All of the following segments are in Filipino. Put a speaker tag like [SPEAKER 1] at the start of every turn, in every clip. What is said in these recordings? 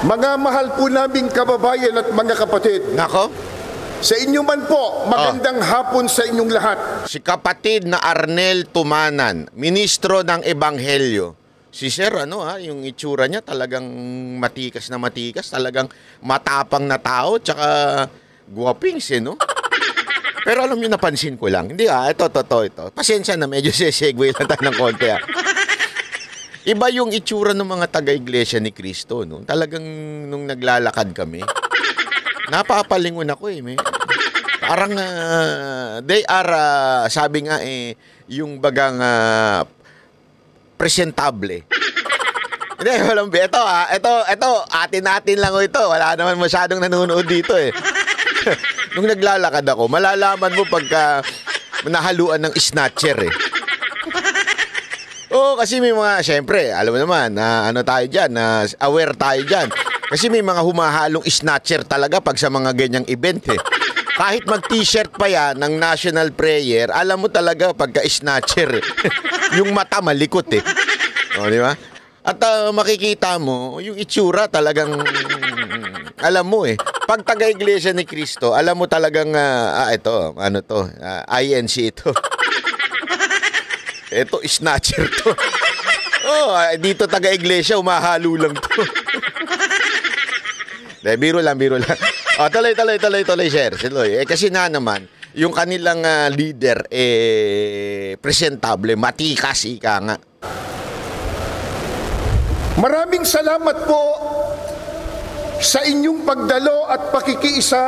[SPEAKER 1] Mga mahal po naming kababayan at mga kapatid,
[SPEAKER 2] Nako,
[SPEAKER 1] sa inyo man po, magandang hapon sa inyong lahat.
[SPEAKER 2] si kapatid na Arnel Tumanan, ministro ng Ebanghelyo. Si Sir, yung itsura niya talagang matikas na matikas, talagang matapang na tao, tsaka guwapings, no? Pero alam niyo, napansin ko lang. Hindi ito. Pasensya na, medyo sesegue lang tayo ng konti, Iba yung itsura ng mga taga-iglesia ni Cristo, no? Talagang nung naglalakad kami, napapalingon ako, Parang they are, sabi nga, yung bagang presentable. Hindi, walang ito, atin-atin lang ito. Wala naman masyadong nanonood dito, Nung naglalakad ako, malalaman mo pagka nahaluan ng snatcher, Oo, kasi may mga, syempre, alam mo naman, tayo dyan, aware tayo dyan. Kasi may mga humahalong snatcher talaga pag sa mga ganyang event, Kahit mag-t-shirt pa yan ng national prayer, alam mo talaga pagka-snatcher, Yung mata malikot, O, di ba? At makikita mo, yung itsura talagang, alam mo, Pag taga-iglesia ni Cristo, alam mo talagang, INC ito. Ito, snatcher to. Dito taga-iglesia, umahalo lang to. Biro lang. Tuloy, sir. Kasi naman, yung kanilang leader, presentable, matikas, ika nga.
[SPEAKER 1] Maraming salamat po sa inyong pagdalo at pakikiisa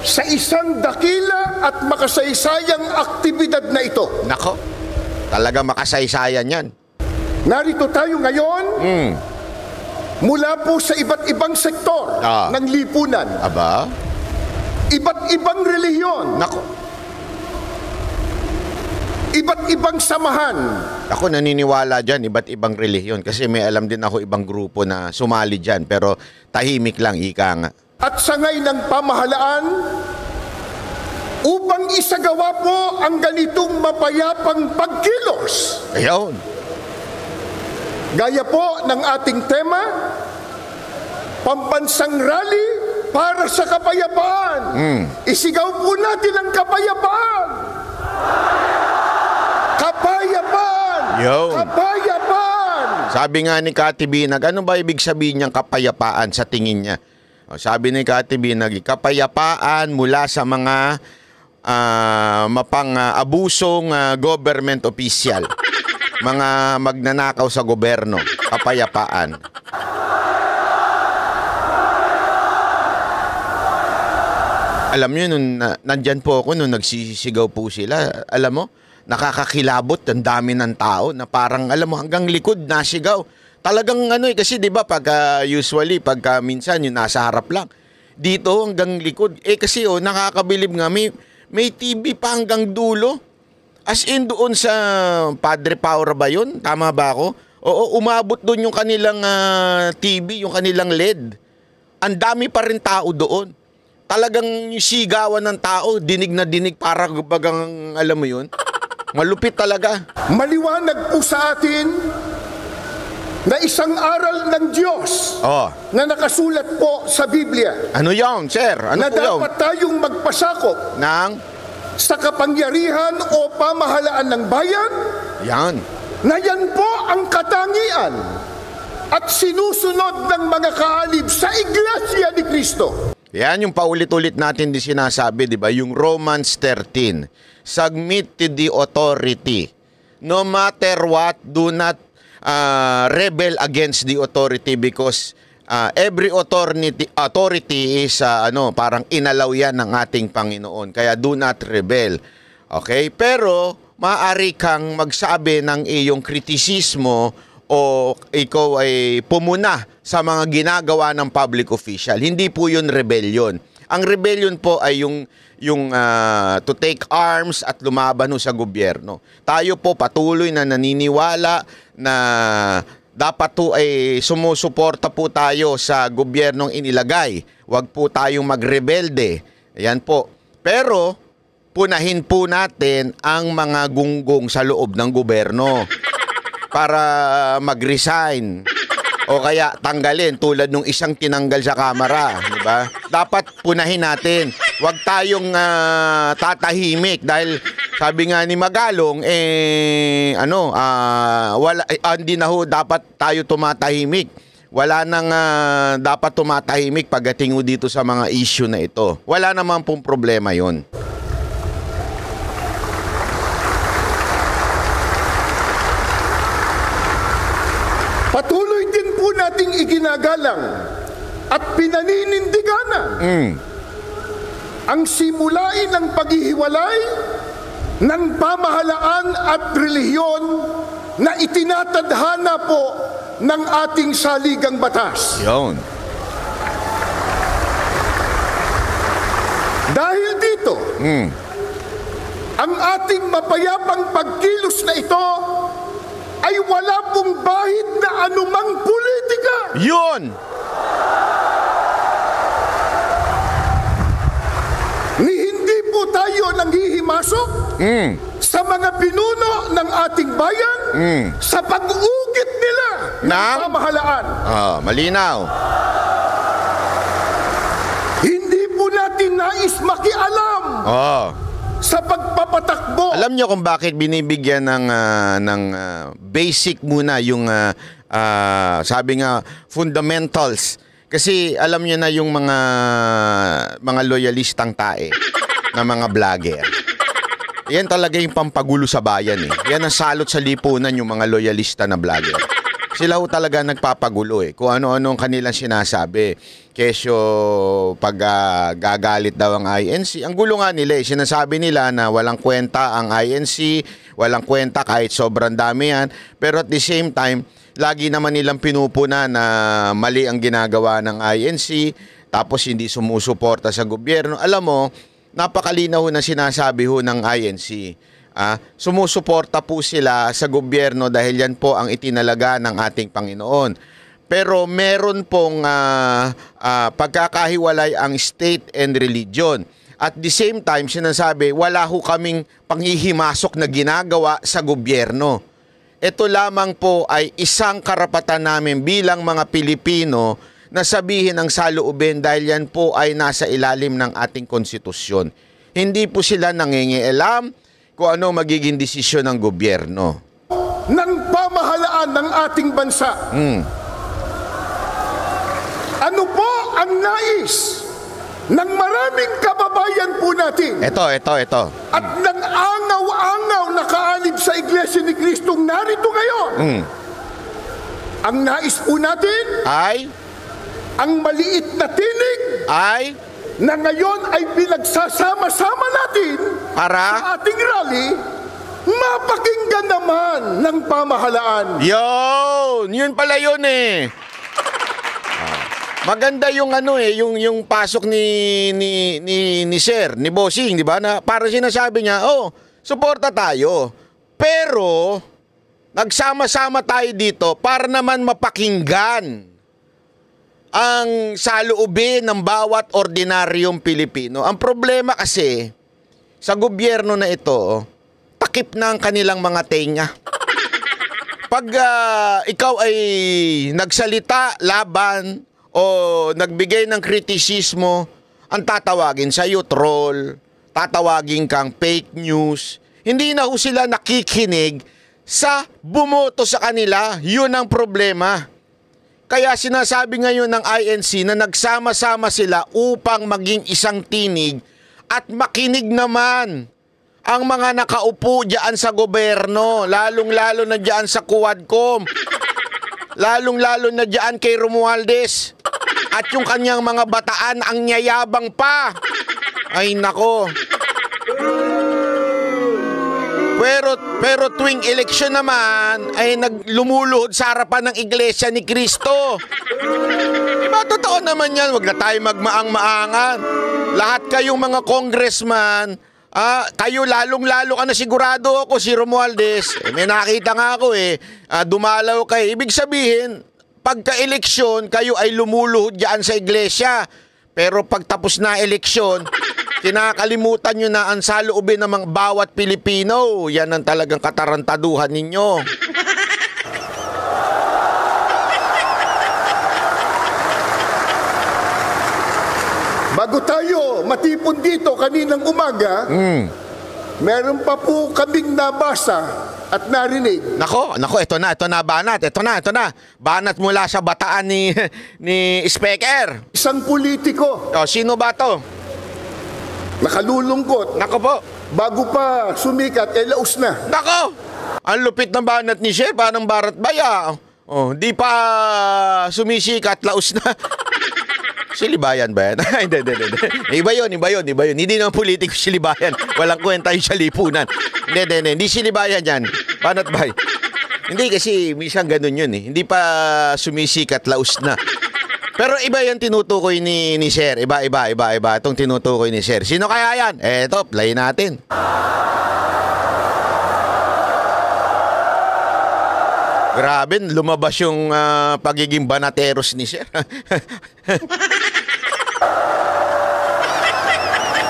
[SPEAKER 1] sa isang dakila at makasaysayang aktibidad na ito.
[SPEAKER 2] Nako, talaga makasaysayan yan.
[SPEAKER 1] Narito tayo ngayon mula po sa iba't ibang sektor ng lipunan.
[SPEAKER 2] Aba?
[SPEAKER 1] Iba't ibang relihiyon.
[SPEAKER 2] Nako.
[SPEAKER 1] Iba't ibang samahan.
[SPEAKER 2] Ako naniniwala dyan, iba't ibang relihiyon. Kasi may alam din ako ibang grupo na sumali dyan. Pero tahimik lang, ika nga.
[SPEAKER 1] At sangay ng pamahalaan upang isagawa po ang ganitong mapayapang pagkilos.
[SPEAKER 2] Ayun.
[SPEAKER 1] Gaya po ng ating tema, pambansang rally para sa kapayapaan. Isigaw po natin ang kapayapaan. Kapayapaan!
[SPEAKER 2] Yun.
[SPEAKER 1] Kapayapaan!
[SPEAKER 2] Sabi nga ni Kati Binag, ano ba ibig sabihin niyang kapayapaan sa tingin niya? Sabi ni Kati Binag, kapayapaan mula sa mga mapang-abusong government official. Mga magnanakaw sa gobyerno. Kapayapaan. Alam niyo, nandyan po ako, nung nagsisigaw po sila, alam mo, nakakakilabot, ang dami ng tao na parang, alam mo, hanggang likod nasigaw. Talagang kasi 'di ba usually pagka minsan yung nasa harap lang. Dito hanggang likod. Kasi nakakabilib nga may TV pa hanggang dulo. As in doon sa Padre Paura ba 'yun? Tama ba ako? Oo, umabot doon yung kanilang TV, yung kanilang LED. Ang dami pa rin tao doon. Talagang yung sigawan ng tao, dinig na dinig para bagang alam mo 'yun. Malupit talaga.
[SPEAKER 1] Maliwanag po sa atin na isang aral ng Diyos na nakasulat po sa Biblia.
[SPEAKER 2] Ano yun, sir? Ano
[SPEAKER 1] na
[SPEAKER 2] po yun?
[SPEAKER 1] dapat tayong magpasakop sa kapangyarihan o pamahalaan ng bayan.
[SPEAKER 2] Yan.
[SPEAKER 1] Na yan po ang katangian at sinusunod ng mga kaalib sa Iglesia ni Cristo.
[SPEAKER 2] Yan yung paulit-ulit natin din sinasabi, di ba? Yung Romans 13. Submit to the authority. No matter what, do not rebel against the authority because every authority is parang inalaw yan ng ating Panginoon. Kaya do not rebel. Okay? Pero maaari kang magsabi ng iyong kritisismo o ikaw ay pumuna sa mga ginagawa ng public official. Hindi po yun rebellion. Ang rebellion po ay yung to take arms at lumaban sa gobyerno. Tayo po patuloy na naniniwala na dapat po ay sumusuporta po tayo sa gobyernong inilagay. Huwag po tayong magrebelde. Ayan po. Pero punahin po natin ang mga gunggong sa loob ng gobyerno para mag-resign. O kaya tanggalin tulad nung isang tinanggal sa kamera, di ba? Dapat punahin natin. Huwag tayong tatahimik dahil sabi nga ni Magalong hindi na ho dapat tayo tumatahimik. Wala nang dapat tumatahimik pagdating ho dito sa mga issue na ito. Wala naman pong problema 'yon.
[SPEAKER 1] Patuloy din po nating iginagalang at pinaninindiganan ang simulain ng paghihiwalay ng pamahalaan at relihiyon na itinatadhana po ng ating saligang batas.
[SPEAKER 2] Yun.
[SPEAKER 1] Dahil dito, ang ating mapayapang pagkilos na ito ay wala pong bahid na anumang politika.
[SPEAKER 2] Yun!
[SPEAKER 1] Ni hindi po tayo nanghihimasok sa mga pinuno ng ating bayan sa pag-ugit nila ng pamahalaan.
[SPEAKER 2] Malinaw.
[SPEAKER 1] Hindi po natin nais makialam sa pagpapatakbo.
[SPEAKER 2] Alam niyo kung bakit binibigyan ng basic muna yung sabi nga fundamentals. Kasi alam niyo na yung mga loyalistang tae na mga vlogger. Yan talaga yung pampagulo sa bayan eh. Yan ang salot sa lipunan yung mga loyalista na vlogger. Sila ho talaga nagpapagulo eh. Kung ano-ano ang kanilang sinasabi. Kesyo pag gagalit daw ang INC. Ang gulo nga nila eh. Sinasabi nila na walang kwenta ang INC, walang kwenta kahit sobrang dami yan. Pero at the same time, lagi naman nilang pinupuna na mali ang ginagawa ng INC, tapos hindi sumusuporta sa gobyerno. Alam mo, napakalinaw na sinasabi ho ng INC. Sumusuporta po sila sa gobyerno dahil yan po ang itinalaga ng ating Panginoon. Pero meron pong pagkakahiwalay ang state and religion. At the same time, sinasabi, wala ho kaming panghihimasok na ginagawa sa gobyerno. Ito lamang po ay isang karapatan namin bilang mga Pilipino na sabihin ang saloobin dahil yan po ay nasa ilalim ng ating konstitusyon. Hindi po sila nangingialam kung ano magiging desisyon ng gobyerno.
[SPEAKER 1] Ng pamahalaan ng ating bansa. Ano po ang nais ng maraming kababayan po natin?
[SPEAKER 2] Ito.
[SPEAKER 1] At ng angaw-angaw na kaalib sa Iglesia ni Kristong narito ngayon. Ang nais po natin
[SPEAKER 2] ay
[SPEAKER 1] ang maliit na tinig na ngayon ay pinagsasama-sama natin
[SPEAKER 2] para
[SPEAKER 1] sa ating rally, mapakinggan naman ng pamahalaan.
[SPEAKER 2] Yun pala yun eh. Maganda yung yung pasok ni Sir, ni Bossing, di ba? Na para sinasabi niya, suporta tayo. Pero nagsama-sama tayo dito para naman mapakinggan ang saloobin ng bawat ordinaryong Pilipino. Ang problema kasi sa gobyerno na ito, takip na ang kanilang mga tenga. Pag ikaw ay nagsalita laban o nagbigay ng kritisismo, ang tatawagin sa iyo troll, tatawagin kang fake news. Hindi na ho sila nakikinig sa bumoto sa kanila. Yun ang problema. Kaya sinasabi ngayon ng INC na nagsama-sama sila upang maging isang tinig at makinig naman ang mga nakaupo diyan sa gobyerno, lalong-lalo na diyan sa Quadcom, lalong-lalo na diyan kay Romualdez at yung kanyang mga bataan ang nyayabang pa. Ay nako. Pero tuwing eleksyon naman ay lumuluhod sa harapan ng Iglesia ni Cristo. Diba, totoo naman yan. Huwag na tayo magmaang-maangan. Lahat kayong mga congressman, kayo lalong-lalo ka na sigurado ako, si Romualdez. May nakita nga ako dumalaw kayo. Ibig sabihin, pagka-eleksyon, kayo ay lumuluhod dyan sa Iglesia. Pero pag tapos na eleksyon, kinakalimutan nyo na ang saloobin ng mga bawat Pilipino. Yan ang talagang katarantaduhan ninyo.
[SPEAKER 1] Bago tayo matipon dito kaninang umaga, meron pa po kaming nabasa at narinig.
[SPEAKER 2] Nako, ito na, banat. Ito na. Banat mula sa bataan ni Speaker.
[SPEAKER 1] Isang politiko,
[SPEAKER 2] Sino ba to?
[SPEAKER 1] nakalulungkot.
[SPEAKER 2] Nako po.
[SPEAKER 1] Bago pa sumikat, laos na.
[SPEAKER 2] Nako! Ang lupit ng banat ni Sher, parang Barat Baya. Di pa sumisikat, laos na. Silibayan ba yan? Hindi. Iba yun. Hindi naman politiko silibayan. Walang kwenta yung sa lipunan. Hindi silibayan yan. Banat Bay. Hindi kasi minsan ganun yun eh. Hindi pa sumisikat, laos na. Pero iba yung tinutukoy ni Sir. Iba. Itong tinutukoy ni Sir. Sino kaya yan? Eto, play natin. Grabe, lumabas yung pagiging banateros ni Sir.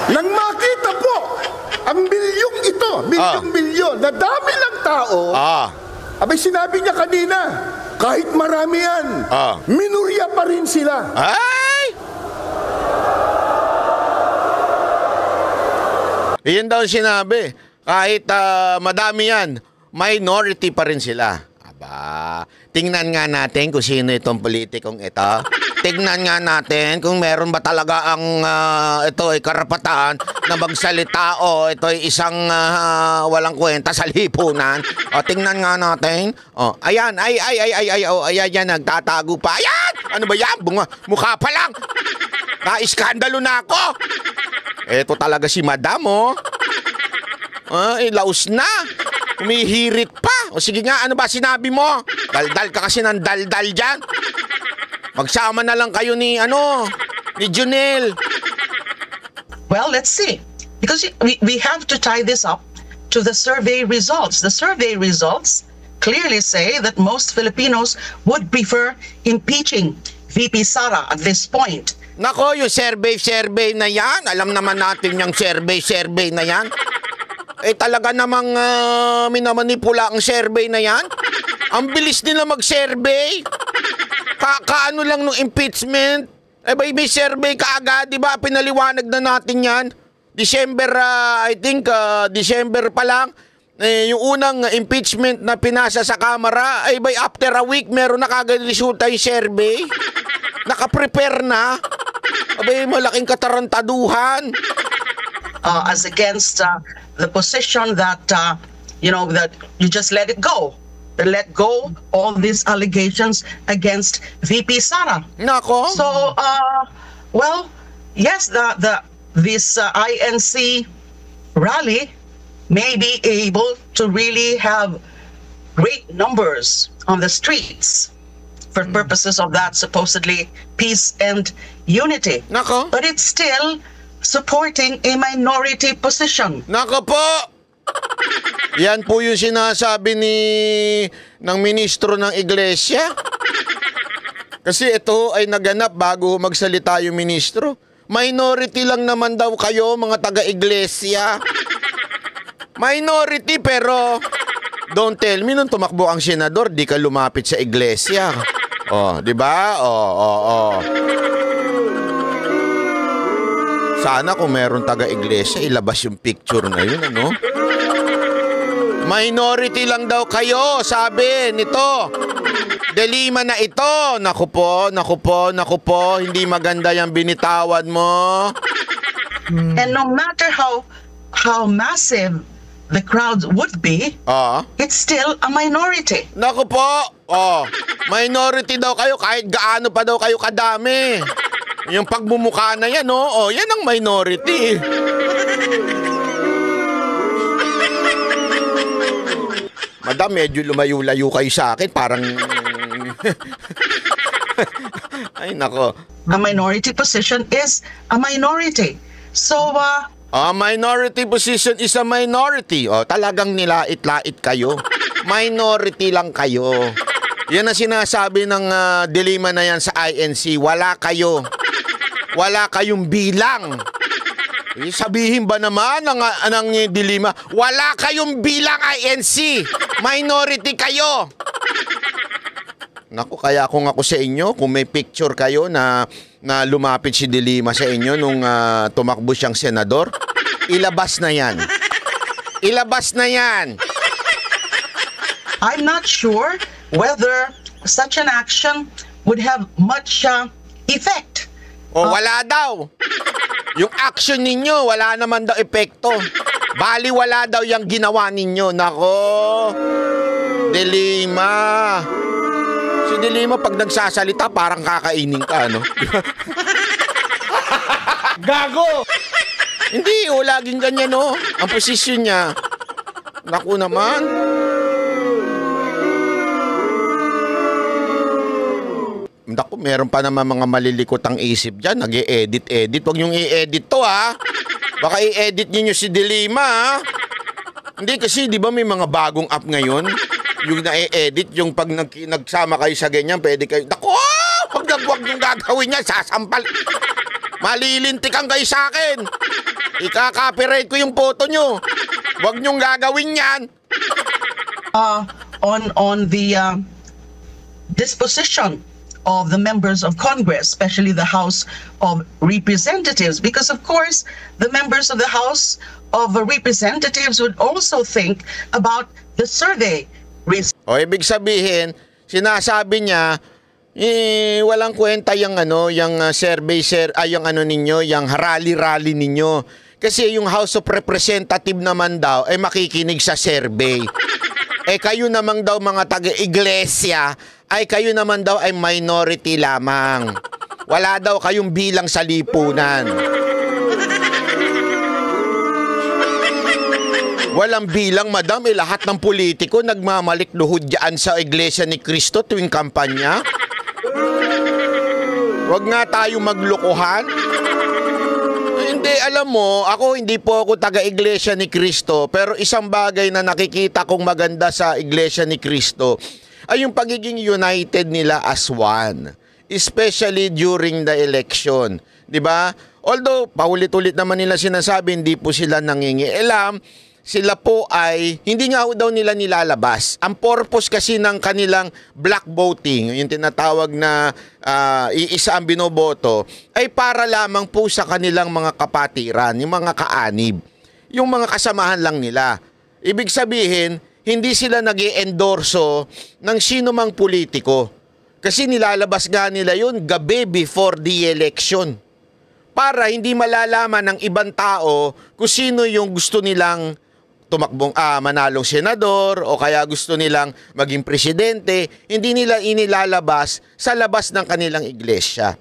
[SPEAKER 1] Nang makita po ang milyong ito, milyon na dami ng tao, abay sinabi niya kanina, kahit marami yan, minurya pa rin sila.
[SPEAKER 2] Ay! Iyan daw sinabi, kahit madami yan, minority pa rin sila. Aba, tingnan nga natin kung sino itong politikong ito. Tingnan nga natin kung meron ba talaga ang ito ay karapatan na magsalita o ito ay isang walang kwenta sa lipunan. O tingnan nga natin. O, ayan, ayan, nagtatago pa. Ayan! Ano ba yan? Mukha pa lang. Naiskandalo na ako. Ito talaga si Madam, oh. Laos na. Umihirit pa. O sige nga, ano ba sinabi mo? Daldal ka kasi ng daldal dyan. Magsama na lang kayo ni Junel.
[SPEAKER 3] Well, let's see. Because we have to tie this up to the survey results. The survey results clearly say that most Filipinos would prefer impeaching VP Sara at this point.
[SPEAKER 2] Nako, yung survey na yan. Alam naman natin yung survey na yan. Talaga namang minamanipula ang survey na yan. Ang bilis nila mag-survey. Kaano lang nung impeachment. May survey kaagad, di ba? Pinaliwanag na natin yan. December pa lang. Yung unang impeachment na pinasa sa Kamara, by after a week, meron na kagad resulta yung survey. Nakaprepare na. Malaking katarantaduhan.
[SPEAKER 3] As against the position that, that you just let it go. Let go all these allegations against VP Sara.
[SPEAKER 2] Nako.
[SPEAKER 3] So, well, yes, this INC rally may be able to really have great numbers on the streets for purposes of that supposedly peace and unity.
[SPEAKER 2] Nako.
[SPEAKER 3] But it's still supporting a minority position.
[SPEAKER 2] Nako po! Yan po yung sinasabi ng ministro ng iglesia. Kasi ito ay naganap bago magsalita yung ministro. Minority lang naman daw kayo, mga taga-iglesia. Minority, pero don't tell me nung tumakbo ang senador, di ka lumapit sa iglesia. Di ba? Sana kung meron taga-iglesia, ilabas yung picture na yun, ano? Minority lang daw kayo, sabi nito. Delima na ito. Naku po, hindi maganda yung binitawan mo.
[SPEAKER 3] And no matter how massive the crowd would be, it's still a minority.
[SPEAKER 2] Naku po, minority daw kayo kahit gaano pa daw kayo kadami. Yung pagmumukha na yan, yan ang minority. Madam, medyo lumayo-layo kayo sa akin. Parang... Ay, nako.
[SPEAKER 3] A minority position is a minority. So,
[SPEAKER 2] a minority position is a minority. Talagang nilait-lait kayo. Minority lang kayo. Yan ang sinasabi ng dilema na yan sa INC. Wala kayo. Wala kayong bilang. Sabihin ba naman ng dilema, wala kayong bilang INC. Minority kayo. Naku, kaya kung ako sa inyo, kung may picture kayo na lumapit si De Lima sa inyo nung tumakbo siyang senador, ilabas na yan. Ilabas na yan.
[SPEAKER 3] I'm not sure whether such an action would have much effect.
[SPEAKER 2] O wala daw. Yung action ninyo, wala naman daw epekto. Bali wala daw yung ginawa ninyo. Nako, De Lima. Si De Lima pag nagsasalita parang kakainin ka, no?
[SPEAKER 1] Gago!
[SPEAKER 2] Hindi, laging ganyan, no? Ang posisyon niya. Naku naman. Naku, meron pa naman mga malilikot ang isip dyan. Nag-i-edit. Huwag niyong i-edit to, ha? Baka i-edit niyo si De Lima, ha? Hindi kasi, di ba may mga bagong app ngayon? Yung na-edit, yung pag nagsama kayo sa ganyan, pwede kayo, naku, huwag yung gagawin niya, sasampal. Malilintikan kayo sa akin. Ika-copyright ko yung photo nyo. Huwag nyong gagawin yan.
[SPEAKER 3] On the disposition of the members of Congress, especially the House of Representatives, because of course the members of the House of Representatives would also think about the survey results.
[SPEAKER 2] O ibig sabihin, sinasabi niya, walang kwenta yung survey yung ninyo, yung rally ninyo. Kasi yung House of Representative naman daw ay makikinig sa survey. Kayo namang daw mga taga-iglesia, ay kayo naman daw ay minority lamang. Wala daw kayong bilang sa lipunan. Walang bilang, madam. Lahat ng politiko nagmamalikluhod dyan sa Iglesia ni Cristo tuwing kampanya. Huwag nga tayo maglokohan. Hindi, alam mo, hindi po ako taga-Iglesia ni Cristo, pero isang bagay na nakikita kong maganda sa Iglesia ni Cristo ay yung pagiging united nila as one, especially during the election, 'di ba? Although paulit-ulit naman nila sinasabi hindi po sila nangingialam, sila po ay hindi nga daw nila nilalabas. Ang purpose kasi ng kanilang black voting, yung tinatawag na iisa ang binoboto, ay para lamang po sa kanilang mga kapatiran, yung mga kaanib, yung mga kasamahan lang nila. Ibig sabihin, hindi sila nag-i-endorso ng sino mang politiko. Kasi nilalabas nga nila yun gabi before the election. Para hindi malalaman ng ibang tao kung sino yung gusto nilang tumakbong manalong senador o kaya gusto nilang maging presidente, hindi nila inilalabas sa labas ng kanilang iglesia.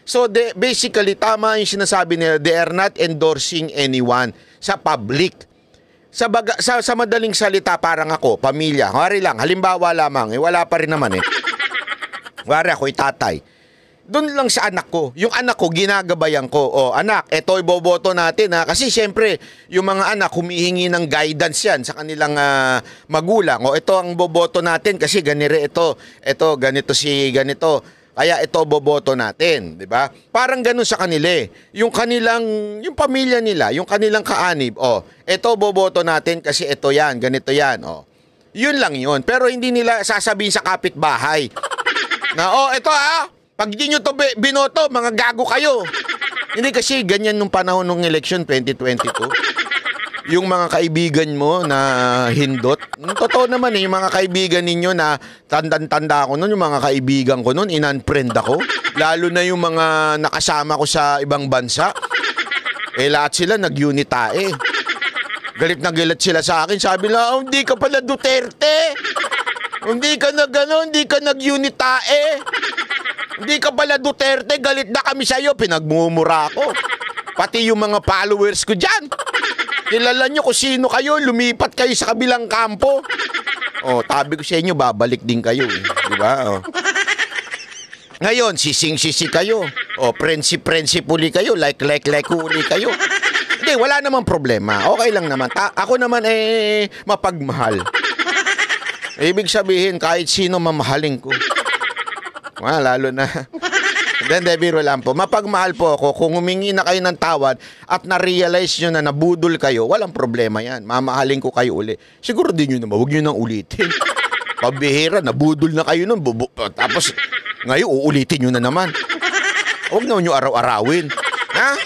[SPEAKER 2] So basically, tama yung sinasabi nila, they are not endorsing anyone sa public. Sa madaling salita, parang ako, pamilya, halimbawa lamang, wala pa rin naman Wari ako'y tatay. Doon lang sa anak ko. Yung anak ko, ginagabayan ko. Anak, eto iboboto natin ha. Kasi siyempre, yung mga anak, humihingi ng guidance yan sa kanilang magulang. Ito ang boboto natin kasi ganito ito. Ito, ganito si ganito. Kaya ito boboto natin, di ba? Parang ganun sa kanila. Yung pamilya nila, yung kanilang kaanib, ito boboto natin kasi ito yan, ganito yan, Yun lang yun. Pero hindi nila sasabihin sa kapitbahay na, ito pag di nyo to binoto, mga gago kayo. Hindi kasi ganyan nung panahon ng election 2022. Yung mga kaibigan mo na hindot. Totoo naman yung mga kaibigan ninyo na tanda ko nun, yung mga kaibigan ko nun, in-unfriend ako. Lalo na yung mga nakasama ko sa ibang bansa. Lahat sila nag-unitae. Galit na galit sila sa akin. Sabi na, hindi ka pala Duterte. Hindi ka nag-unitae. Hindi ka pala Duterte, galit na kami sa'yo. Pinagmumura ako. Pati yung mga followers ko dyan. Kilala nyo kung sino kayo, lumipat kayo sa kabilang kampo. Tabi ko sa inyo, babalik din kayo. Diba? Ngayon, sising-sisi kayo. Prensi-prensi uli kayo, like uli kayo. Hindi, wala namang problema. Okay lang naman. Ako naman mapagmahal. Ibig sabihin, kahit sino mamahalin ko. Lalo na. Hindi, biro lang po. Mapagmahal po ako. Kung humingi na kayo ng tawad at na-realize nyo na nabudol kayo, walang problema yan. Mamahalin ko kayo uli. Siguro din nyo naman, huwag nyo nang ulitin. Pabihira, nabudol na kayo nun. Tapos, ngayon, uulitin nyo na naman. Huwag naman nyo araw-arawin. Ha?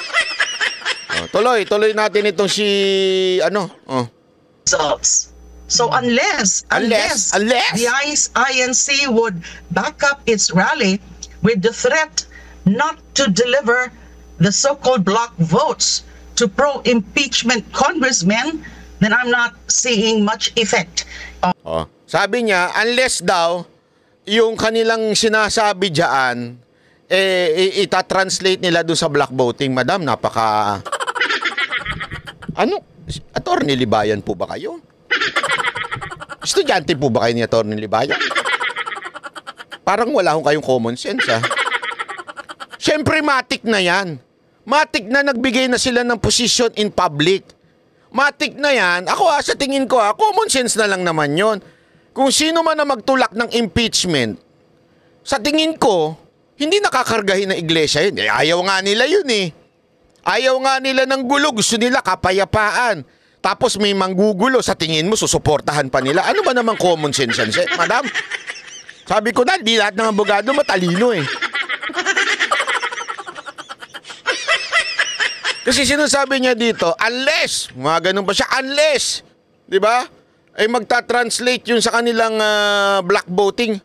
[SPEAKER 2] Tuloy natin itong si,
[SPEAKER 3] results. So unless the INC would back up its rally with the threat not to deliver the so-called block votes to pro-impeachment congressmen, then I'm not seeing much effect.
[SPEAKER 2] Sabi niya, unless daw, yung kanilang sinasabi dyan, ita-translate nila doon sa block voting. Madam, napaka... Attorney Libayan po ba kayo? Estudyante po ba kayo ni Attorney Libayan? Parang wala akong kayong common sense, ha? Siyempre, matik na yan. Matik na nagbigay na sila ng position in public. Matik na yan. Ako, sa tingin ko, common sense na lang naman yon. Kung sino man na magtulak ng impeachment, sa tingin ko, hindi nakakargahin ng iglesia yun. Ayaw nga nila yun, eh. Ayaw nga nila ng gulo. Gusto nila kapayapaan. Tapos may manggugulo, sa tingin mo, susuportahan pa nila. Ano ba naman common sense yan, madam? Sabi ko na, di lahat ng abogado matalino, eh. Kasi sinasabi niya dito, unless, mga ganun pa siya, unless, di ba? Ay magta-translate yun sa kanilang black voting.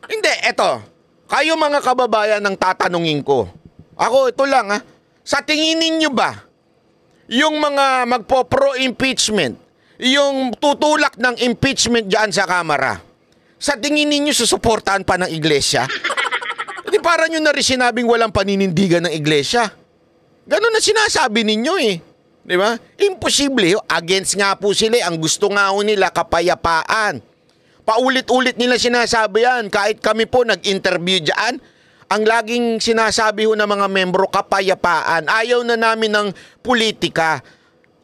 [SPEAKER 2] Hindi, eto. Kayo mga kababayan ng tatanungin ko. Ako, ito lang, sa tingin ninyo ba, yung mga magpo-pro-impeachment, yung tutulak ng impeachment dyan sa Kamara, sa tingin ninyo susuportahan pa ng iglesia? Hindi para nyo na rin sinabing walang paninindigan ng iglesia. Ganun na sinasabi ninyo, eh. Di ba? Imposible. Against nga po sila. Ang gusto nga ho nila, kapayapaan. Paulit-ulit nila sinasabi yan. Kahit kami po nag-interview dyan, ang laging sinasabi ho ng mga membro, kapayapaan. Ayaw na namin ng politika.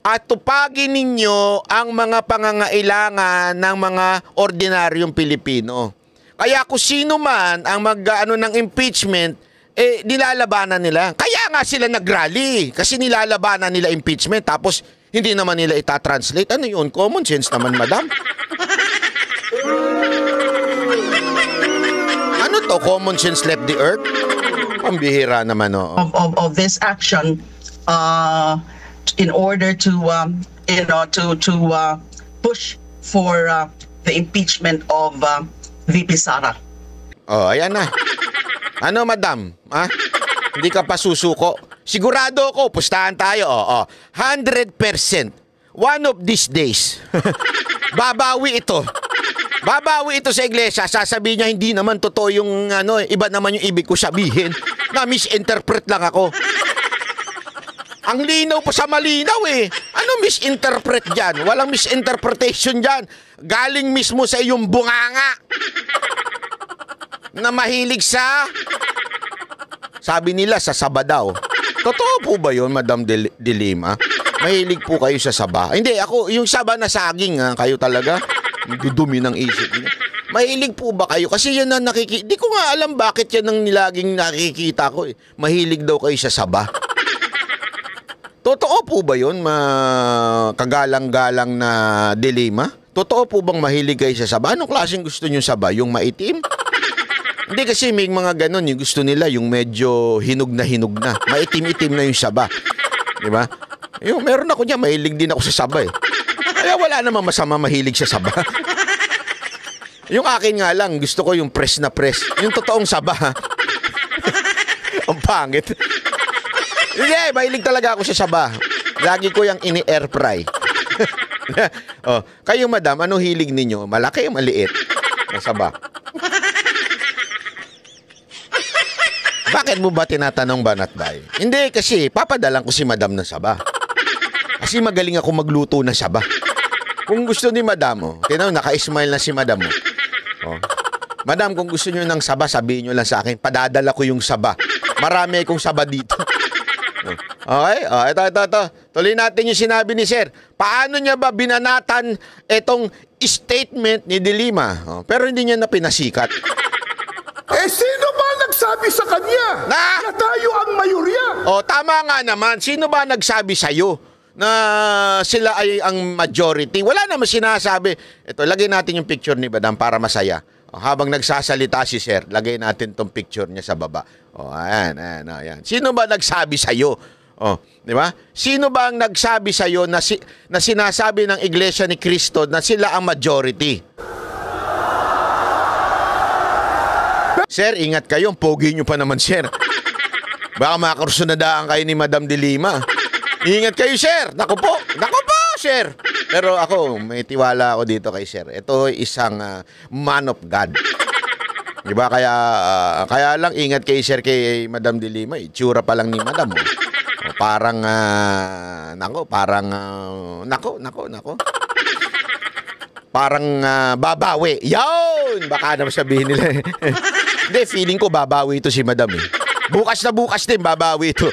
[SPEAKER 2] At tupagin ninyo ang mga pangangailangan ng mga ordinaryong Pilipino. Kaya kung sino man ang mag-ano ng impeachment, nilalabanan nila. Kaya nga sila nag-rally. Kasi nilalabanan nila impeachment. Tapos, hindi naman nila itatranslate. Ano yun? Common sense naman, madam. Ano to? Common sense left the earth? Pambihira naman, oh.
[SPEAKER 3] Of this action, in order to, push for the impeachment of VP Sara.
[SPEAKER 2] Oh, ayan na. Ano, madam? Ha? Hindi ka pa susuko? Sigurado ako, pustahan tayo. 100%. One of these days. Babawi ito. Babawi ito sa iglesia. Sasabihin niya, hindi naman totoo yung iba naman yung ibig ko sabihin. Na misinterpret lang ako. Ang linaw pa sa malinaw, eh. Ano misinterpret dyan? Walang misinterpretation dyan. Galing mismo sa iyong bunganga. Na mahilig sa, sabi nila, sa saba daw. Totoo po ba yun, Madam De Lima? Mahilig po kayo sa saba? Hindi, ako, yung saba na saging, kayo talaga. Dudumi ng isip niyo. Mahilig po ba kayo? Kasi yan na nakikita. Di ko nga alam bakit yan ang nilaging nakikita ko, eh. Mahilig daw kayo sa saba. Totoo po ba yun, kagalang-galang na De Lima? Totoo po bang mahilig kayo sa saba? Anong klaseng gusto nyo saba? Yung maitim? Hindi, kasi may mga ganon, yung gusto nila, yung medyo hinog na. Maitim-itim na yung saba. Di ba? Yung meron ako niya, mahilig din ako sa saba, eh. Kaya wala namang masama mahilig sa saba. Yung akin nga lang, gusto ko yung press na press. Yung totoong saba. Ang pangit. Hindi, mahilig talaga ako sa saba. Lagi ko yung ini-air fry. Kayo, madam, anong hilig ninyo? Malaki o maliit na saba? Bakit mo ba tinatanong, Banatbay? Hindi, kasi papadalan ko si madam ng saba. Kasi magaling ako magluto ng saba. Kung gusto ni madam, tinaw, naka-smile na si madam. Madam, kung gusto nyo ng saba, sabihin nyo lang sa akin, padadala ko yung saba. Marami akong saba dito. Okay? Ito. Tuloy natin yung sinabi ni Sir. Paano niya ba binanatan itong statement ni De Lima? Pero hindi niya na pinasikat.
[SPEAKER 1] Sino ba nagsabi sa kanya na tayo ang mayorya?
[SPEAKER 2] Tama nga naman. Sino ba nagsabi sa'yo na sila ay ang majority. Wala naman sinasabi. Ito, lagay natin yung picture ni Madam para masaya. Habang nagsasalita si Sir, lagay natin tong picture niya sa baba. Ayan. Sino ba nagsabi sa'yo? Di ba? Sino ba ang nagsabi sa'yo na sinasabi ng Iglesia ni Cristo na sila ang majority? Sir, ingat kayo. Pogi nyo pa naman, Sir. Baka makakursunadaan kayo ni Madam de Lima. Ingat kayo, Sir. Naku po, Sir. Pero ako, may tiwala ako dito kay Sir. Ito isang man of God. Diba? Kaya lang ingat kay Sir kay Madam de Lima. Itsura pa lang ni Madam. Parang, parang babawi. Yun! Baka naman sabihin nila. Hindi, feeling ko babawi ito si Madam eh. Bukas na bukas din, babawi ito.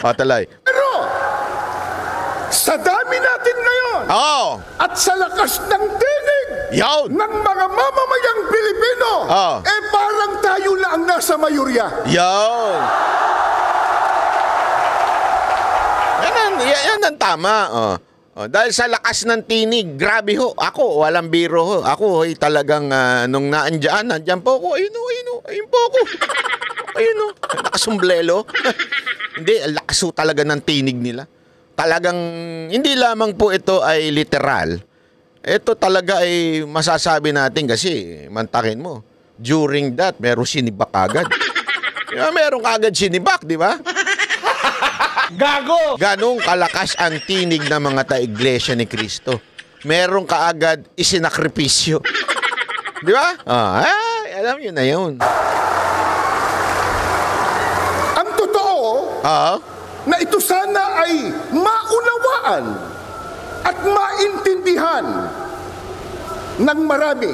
[SPEAKER 2] Talay.
[SPEAKER 1] Pero, sa dami natin ngayon, at sa lakas ng tinig ng mga mamamayang Pilipino, parang tayo na ang nasa mayorya.
[SPEAKER 2] Yan ang tama. Dahil sa lakas ng tinig, grabe ho. Ako, walang biro ho. Ako, talagang nung nandyan po ako. Ayun po ako. Ayun o, nakasumblelo. Hindi, lakas ho talaga ng tinig nila. Talagang, hindi lamang po ito ay literal. Ito talaga ay masasabi natin kasi, mantakin mo, during that, meron sinibak agad. Meron agad sinibak, di ba?
[SPEAKER 1] Gago!
[SPEAKER 2] Ganong kalakas ang tinig ng mga taiglesia ni Cristo. Meron kaagad isinakripisyo. Di ba? Alam nyo na yun.
[SPEAKER 1] Ang totoo, na ito sana ay maunawaan at maintindihan ng marami,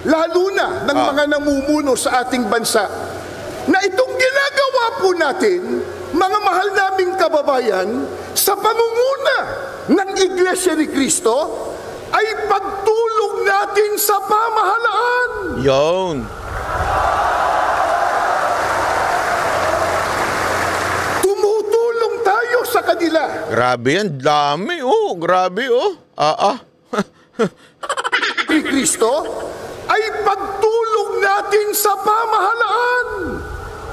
[SPEAKER 1] lalo na ng mga namumuno sa ating bansa, na itong ginagawa po natin, mga mahal naming kababayan, sa pangunguna ng Iglesia ni Cristo, ay pagtulong natin sa pamahalaan.
[SPEAKER 2] Yun.
[SPEAKER 1] Tumutulong tayo sa kanila.
[SPEAKER 2] Grabe yan, dami grabe
[SPEAKER 1] Ni Cristo ay pagtulong natin sa pamahalaan.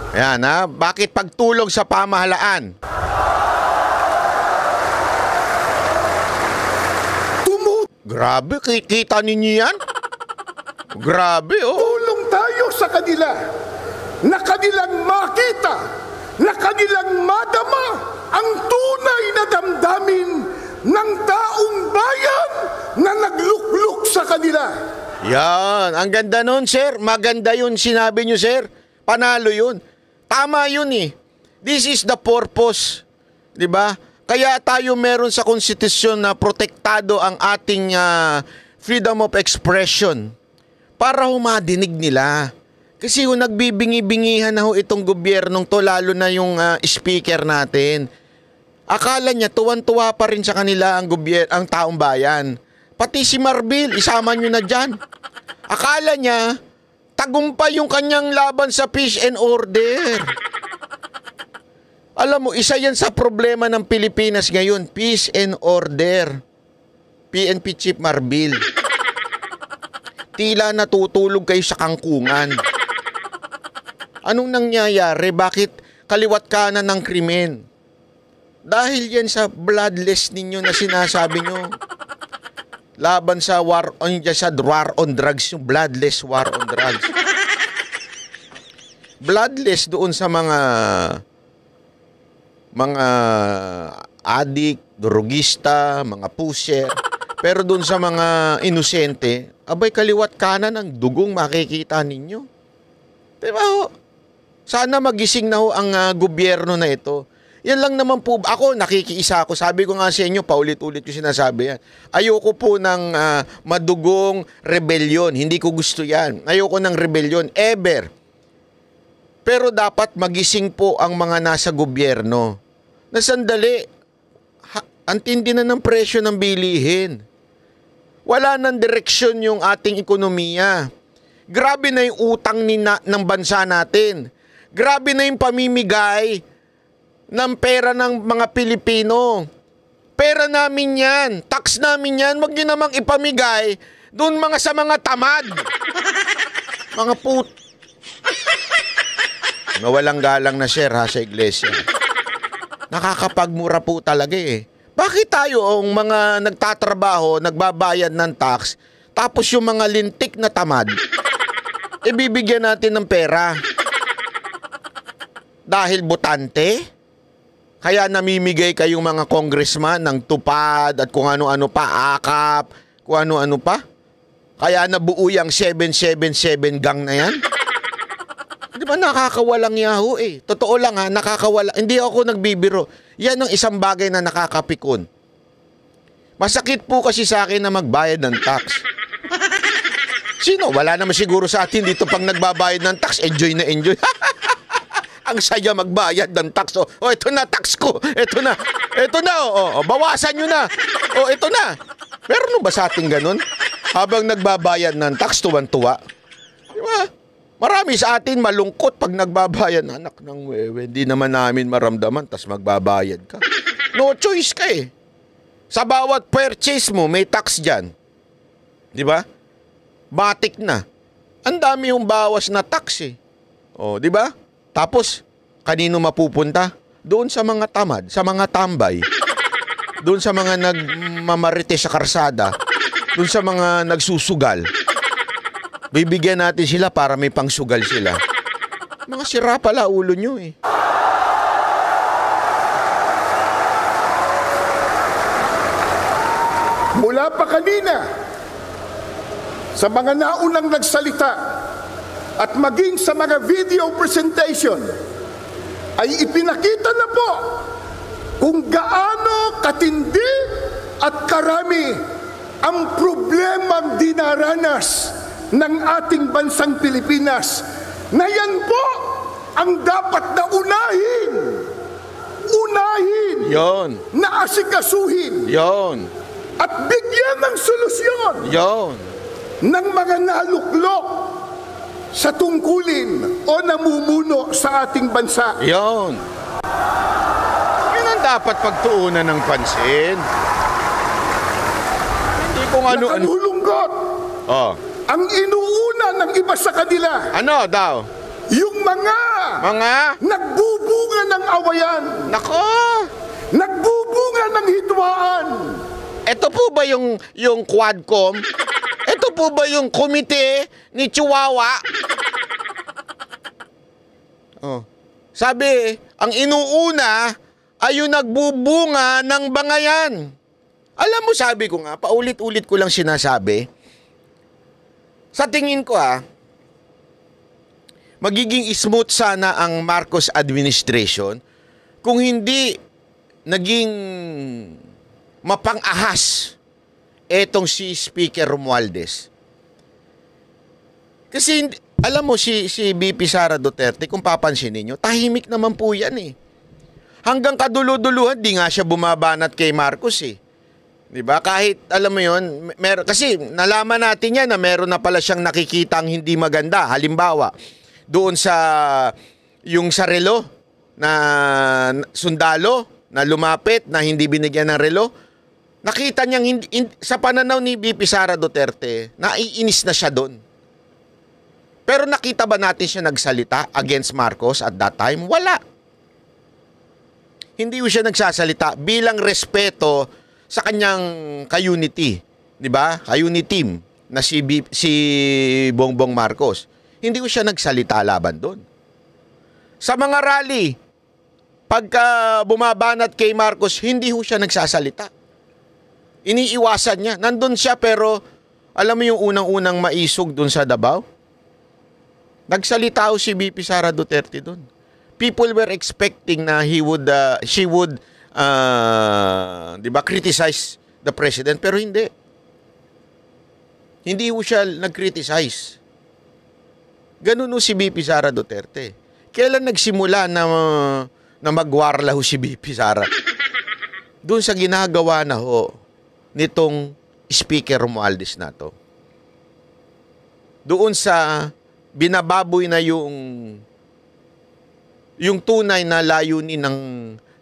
[SPEAKER 2] Ayan bakit pagtulong sa pamahalaan? Grabe, kita ninyo yan? Grabe
[SPEAKER 1] Tulong tayo sa kanila na kanilang makita, na kanilang madama ang tunay na damdamin ng taong bayan na naglukluk sa kanila.
[SPEAKER 2] Yan, ang ganda nun, Sir. Maganda yun, sinabi nyo, Sir. Panalo yun. Tama yun eh. This is the purpose. Diba? Kaya tayo meron sa konstitusyon na protektado ang ating freedom of expression para humadinig nila. Kasi nagbibingi-bingihan na itong gobyernong to, lalo na yung speaker natin. Akala niya tuwan-tuwa pa rin sa kanila ang taong bayan. Pati si Marbil, isama nyo na dyan. Akala niya tagumpay yung kanyang laban sa peace and order. Alam mo, isa yan sa problema ng Pilipinas ngayon, peace and order. PNP Chief Marbil. Tila natutulog kayo sa kangkungan. Anong nangyayari? Bakit kaliwat kanan ng krimen? Dahil yan sa bloodless ninyo na sinasabi nyo. Laban sa war on drugs, yung bloodless war on drugs. Bloodless doon sa mga adik, drogista, mga pusher. Pero doon sa mga inosente, abay kaliwat kanan ang dugong makikita ninyo. Diba ho? Sana magising na ho ang gobyerno na ito. Yan lang naman po. Ako, nakikiisa ako. Sabi ko nga sa inyo, paulit-ulit ko sinasabi yan. Ayoko po ng madugong rebellion. Hindi ko gusto yan. Ayoko ng rebellion. Ever. Pero dapat magising po ang mga nasa gobyerno. Na sandali, ang tindi na ng presyo ng bilihin. Wala nang direksyon yung ating ekonomiya. Grabe na yung utang ng bansa natin. Grabe na yung pamimigay ng pera ng mga Pilipino. Pera namin yan. Tax namin yan. Huwag nyo namang ipamigay doon sa mga tamad. Mga Nawalang galang na share ha sa iglesia. Nakakapagmura po talaga eh. Bakit tayo ang mga nagtatrabaho, nagbabayad ng tax, tapos yung mga lintik na tamad, ibibigyan natin ng pera? Dahil botante? Kaya namimigay kayong mga congressman ng tupad at kung ano-ano pa, akap, kung ano-ano pa? Kaya nabuo yung 777 gang na yan? Di ba nakakawalang yaho eh? Totoo lang ha, nakakawala. Hindi ako nagbibiro. Yan ang isang bagay na nakakapikon. Masakit po kasi sa akin na magbayad ng tax. Sino? Wala naman siguro sa atin dito pang nagbabayad ng tax. Enjoy na enjoy. Ang saya magbayad ng tax. Oh, ito na tax ko. Ito na. Ito na. Bawasan nyo na. Ito na. Meron ba sa atin ganun? Habang nagbabayad ng tax, tuwan-tuwa. Di ba? Marami sa atin malungkot pag nagbabayad. Anak ng wewe, hindi naman namin maramdaman, tas magbabayad ka. No choice ka eh. Sa bawat purchase mo, may tax dyan. Di ba? Batik na. Ang dami yung bawas na tax eh. Di ba? Tapos, kanino mapupunta? Doon sa mga tamad, sa mga tambay. Doon sa mga nagmamarite sa karsada. Doon sa mga nagsusugal. Bibigyan natin sila para may pangsugal sila. Mga sira pala ulo nyo eh.
[SPEAKER 1] Mula pa kanina, sa mga naunang nagsalita at maging sa mga video presentation, ay ipinakita na po kung gaano katindi at karami ang problemang dinaranas ng ating bansang Pilipinas, na yan po ang dapat na unahin,
[SPEAKER 2] Yon.
[SPEAKER 1] na asikasuhin,
[SPEAKER 2] Yon.
[SPEAKER 1] at bigyan ng solusyon
[SPEAKER 2] Yon.
[SPEAKER 1] ng mga naluklok sa tungkulin o namumuno sa ating bansa.
[SPEAKER 2] Yon. Yun ang dapat pagtuunan ng pansin. Hindi kung ano-ano.
[SPEAKER 1] Nakanulungkot ang inuuna ng iba sa kanila.
[SPEAKER 2] Ano daw?
[SPEAKER 1] Yung mga nagbubunga ng awayan.
[SPEAKER 2] Nako!
[SPEAKER 1] Nagbubunga ng hidwaan.
[SPEAKER 2] Ito po ba yung Quadcom? Ito po ba yung komite ni Chihuahua? Sabi, ang inuuna ay yung nagbubunga ng bangayan. Alam mo, sabi ko nga, paulit-ulit ko lang sinasabi, sa tingin ko magiging smooth sana ang Marcos administration kung hindi naging mapang-ahas etong si Speaker Romualdez. Kasi alam mo si VP Sara Duterte, kung papansinin nyo, tahimik naman po yan eh. Hanggang kadulu-duluhan, di nga siya bumabanat kay Marcos eh. Diba? Kahit, alam mo yun, kasi nalaman natin yan na meron na pala siyang nakikitang hindi maganda. Halimbawa, doon sa yung sa relo na sundalo na lumapit na hindi binigyan ng relo, nakita niyang sa pananaw ni VP Sara Duterte, naiinis na siya doon. Pero nakita ba natin siya nagsalita against Marcos at that time? Wala. Hindi siya nagsasalita bilang respeto sa kanyang ka-unity, di ba? Ka-unity team na si Bongbong Marcos. Hindi ko siya nagsalita laban doon. Sa mga rally, pagka bumabanat kay Marcos, hindi ho siya nagsasalita. Iniiwasan niya. Nandun siya pero alam mo yung unang-unang maisog doon sa Davao? Nagsalita ho si VP Sara Duterte doon. People were expecting na she would di ba, criticize the president, pero hindi. Hindi ho siya nag-criticize. Ganun ho si VP Sara Duterte. Kailan nagsimula na magwarla ho si VP Sara? Doon sa ginagawa na ho nitong Speaker Romualdez na to. Doon sa binababoy na yung tunay na layunin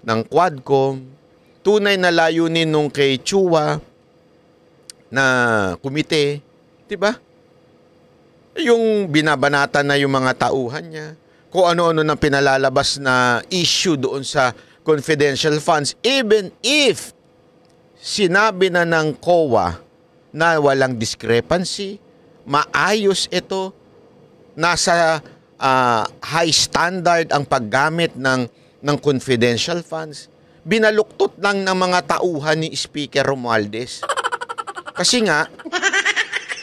[SPEAKER 2] ng Quadcom, tunay na layunin nung kay Chua na komite, 'di ba? Yung binabanatan na yung mga tauhan niya, kung ano-ano na pinalalabas na issue doon sa confidential funds, even if sinabi na ng COA na walang discrepancy, maayos ito, nasa high standard ang paggamit ng confidential funds, binaluktot lang ng mga tauhan ni Speaker Romualdez. Kasi nga,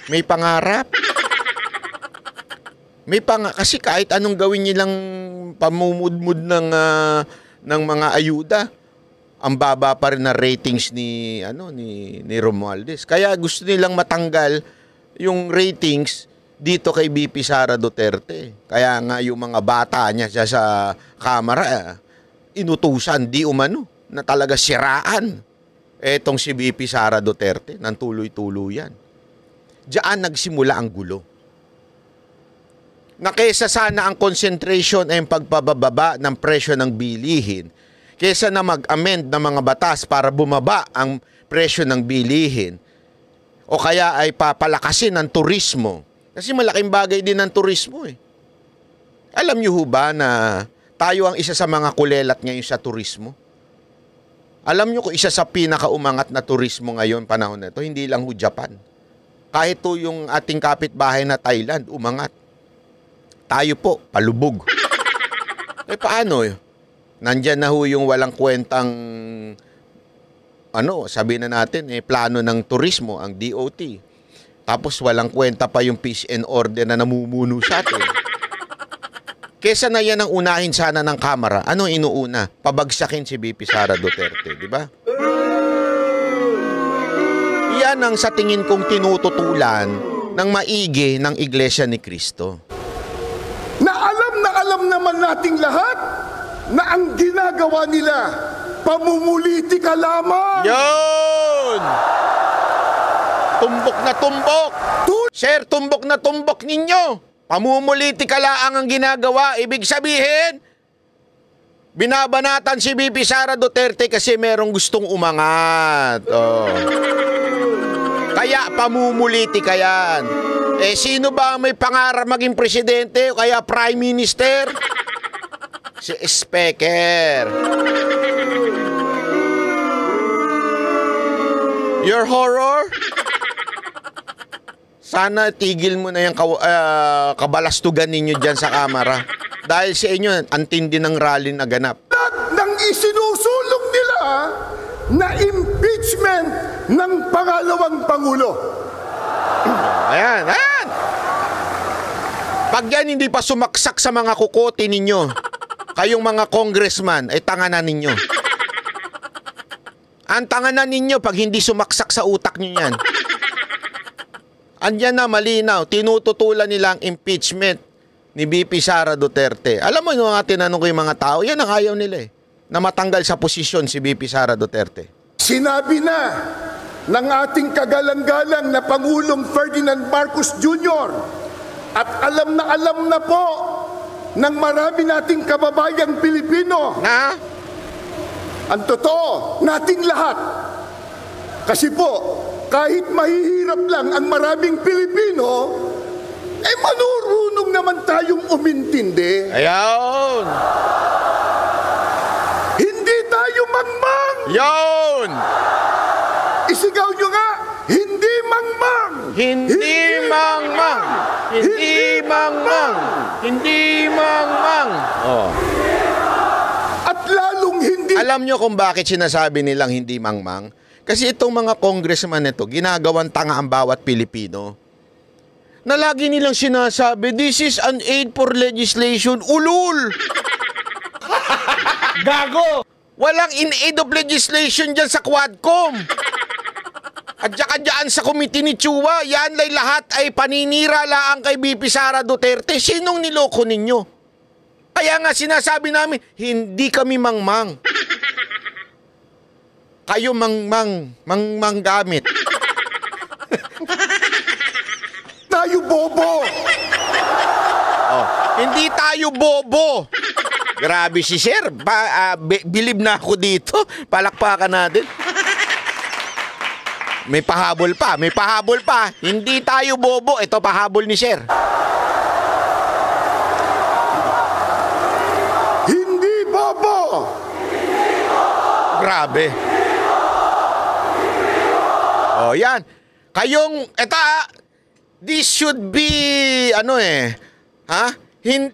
[SPEAKER 2] may pangarap. Kasi kahit anong gawin nilang pamumudmud ng mga ayuda, ang baba pa rin na ratings ni Romualdez. Kaya gusto nilang matanggal yung ratings dito kay BP Sara Duterte. Kaya nga yung mga bata niya sa kamera, inutusan di umano na talaga siraan etong si BP Sara Duterte ng tuloy-tuluyan. Diyan nagsimula ang gulo. Na kaysa sana ang concentration ay pagpababa ng presyo ng bilihin, kaysa na mag-amend ng mga batas para bumaba ang presyo ng bilihin, o kaya ay papalakasin ng turismo. Kasi malaking bagay din ng turismo eh. Alam niyo ho ba na tayo ang isa sa mga kulelat ngayon sa turismo? Alam niyo kung isa sa pinakaumangat na turismo ngayon panahon na ito, hindi lang ho Japan. Kahit to yung ating kapitbahay na Thailand, umangat. Tayo po, palubog. Paano yun? Nandyan na ho yung walang kwentang, sabi na natin, plano ng turismo, ang DOT. Tapos walang kwenta pa yung peace and order na namumuno sa atin. Kesa na yan ang unahin sana ng Kamara, ano inuuna? Pabagsakin si BP Sara Duterte, di ba? Yan ang sa tingin kong tinututulan ng maigi ng Iglesia ni Cristo.
[SPEAKER 1] Na alam naman nating lahat na ang ginagawa nila, pamumulitika lamang.
[SPEAKER 2] Yun! Tumbok na tumbok. Sir, tumbok na tumbok ninyo. Pamumulitika lang ang ginagawa. Ibig sabihin, binabanatan si BP Sara Duterte kasi merong gustong umangat. Oh. Kaya pamumulitika yan. Sino ba ang may pangarap maging presidente o kaya prime minister? Si Speaker. Your horror? Sana tigil mo na yung kabalastugan ninyo dyan sa kamera. Dahil sa inyo, ang tindi ng rally na ganap.
[SPEAKER 1] Nang isinusulong nila na impeachment ng pangalawang Pangulo.
[SPEAKER 2] Ayan. Pag yan hindi pa sumaksak sa mga kukote ninyo, kayong mga congressman, ay tanganan ninyo. Ang tanganan ninyo pag hindi sumaksak sa utak nyo yan. Andyan na malinaw, tinututulan nilang impeachment ni BP Sara Duterte. Alam mo yung mga tinanong ko yung mga tao, yan ang ayaw nila na matanggal sa posisyon si BP Sara Duterte.
[SPEAKER 1] Sinabi na ng ating kagalang-galang na Pangulong Ferdinand Marcos Jr. at alam na po ng marami nating kababayang Pilipino
[SPEAKER 2] na
[SPEAKER 1] ang totoo nating lahat. Kasi po, kahit mahihirap lang ang maraming Pilipino, manurunong naman tayong umintindi.
[SPEAKER 2] Ayaw!
[SPEAKER 1] Hindi tayo mangmang!
[SPEAKER 2] Yun!
[SPEAKER 1] Isigaw nyo nga, hindi mangmang!
[SPEAKER 2] Hindi mangmang! Hindi mangmang! Hindi mangmang! Oh.
[SPEAKER 1] At lalong hindi...
[SPEAKER 2] Alam nyo kung bakit sinasabi nilang hindi mangmang? Kasi itong mga congressman nito, ginagawan tanga ang bawat Pilipino. Na lagi nilang sinasabi, this is an aid for legislation. Ulul! Gago! Walang in aid of legislation dyan sa Quadcom. At saka dyan sa committee ni Chua, yan lay lahat ay paninira lang kay BP Sara Duterte. Sinong niloko ninyo? Kaya nga sinasabi namin, hindi kami mangmang. Kayo mangmang gamit. Tayo bobo. Oh, hindi tayo bobo. Grabe si Sir. Bilib na ako dito. Palakpakan natin. May pahabol pa. May pahabol pa. Hindi tayo bobo. Ito pahabol ni Sir.
[SPEAKER 1] Hindi bobo.
[SPEAKER 2] Grabe. Oh, yan. Kayong, this should be,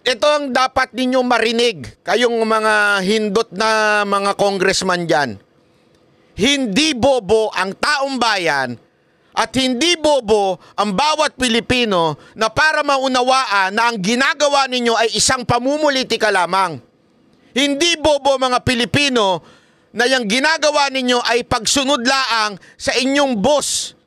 [SPEAKER 2] ito ang dapat ninyong marinig. Kayong mga hindot na mga congressman dyan. Hindi bobo ang taong bayan at hindi bobo ang bawat Pilipino na para maunawaan na ang ginagawa ninyo ay isang pamumulitika lamang. Hindi bobo mga Pilipino na yung ginagawa ninyo ay pagsunod laang sa inyong boss.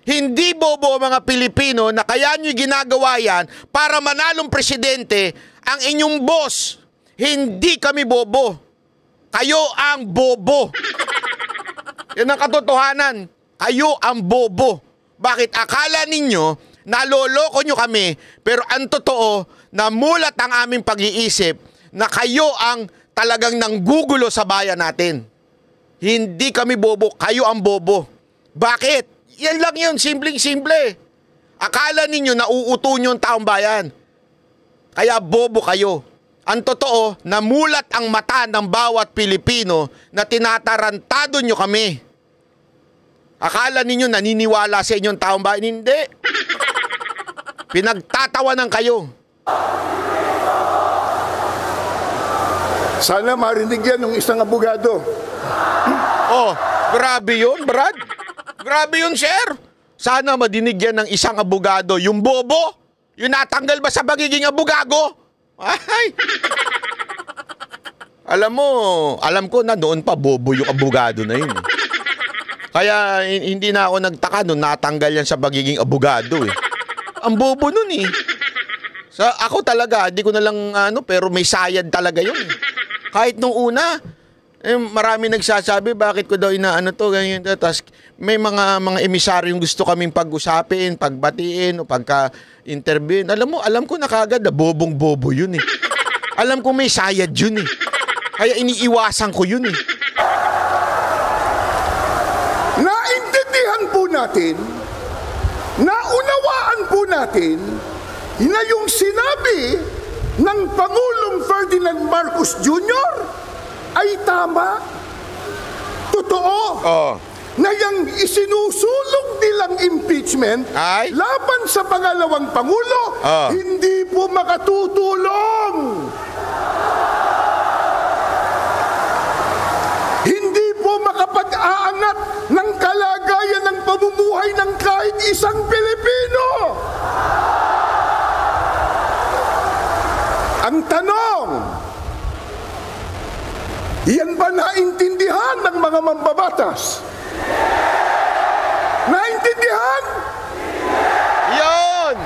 [SPEAKER 2] Hindi bobo mga Pilipino na kaya nyo ginagawa yan para manalong presidente ang inyong boss. Hindi kami bobo. Kayo ang bobo. Yan ang katotohanan. Kayo ang bobo. Bakit? Akala ninyo, naloloko nyo kami, pero ang totoo, namulat ang aming pag-iisip na kayo ang talagang nanggugulo sa bayan natin. Hindi kami bobo, kayo ang bobo. Bakit? Yan lang yun, simpleng-simple. Akala ninyo nauuto nyo ang taong bayan. Kaya bobo kayo. Ang totoo, namulat ang mata ng bawat Pilipino na tinatarantado nyo kami. Akala ninyo naniniwala sa inyong taong bayan? Hindi. Pinagtatawanan kayo.
[SPEAKER 1] Sana marinig yan ng isang abogado.
[SPEAKER 2] Oh, grabe yun, Brad. Grabe yun, sir. Sana madinig yan ng isang abogado. Yung bobo, yung natanggal ba sa pagiging abogado? Ay. Alam ko na noon pa bobo yung abogado na yun. Kaya hindi na ako nagtaka nung natanggal yan sa pagiging abogado eh. Ang bobo nun eh. Ako talaga, di ko na lang pero may sayad talaga yun eh. Kahit nung una, marami nagsasabi bakit ko daw inaano to, ganyan. Tapos may mga emisaryong gusto kaming pag-usapin, pagbatiin o pagka-interviewin. Alam ko na kagad na bobong-bobo yun eh. Alam ko may sayad yun eh. Kaya iniiwasan ko yun eh.
[SPEAKER 1] Naintindihan po natin, naunawaan po natin na yung sinabi ng Pangulong Ferdinand Marcos Jr. ay tama. Totoo.
[SPEAKER 2] Oh.
[SPEAKER 1] Na yung isinusulong nilang impeachment
[SPEAKER 2] ay
[SPEAKER 1] laban sa pangalawang Pangulo, hindi po makatutulong. Hindi po makapag-aangat ng kalagayan ng pamumuhay ng kahit isang Pilipino. Ang tanong, yan ba naintindihan ng mga mambabatas? Naintindihan?
[SPEAKER 2] Yon!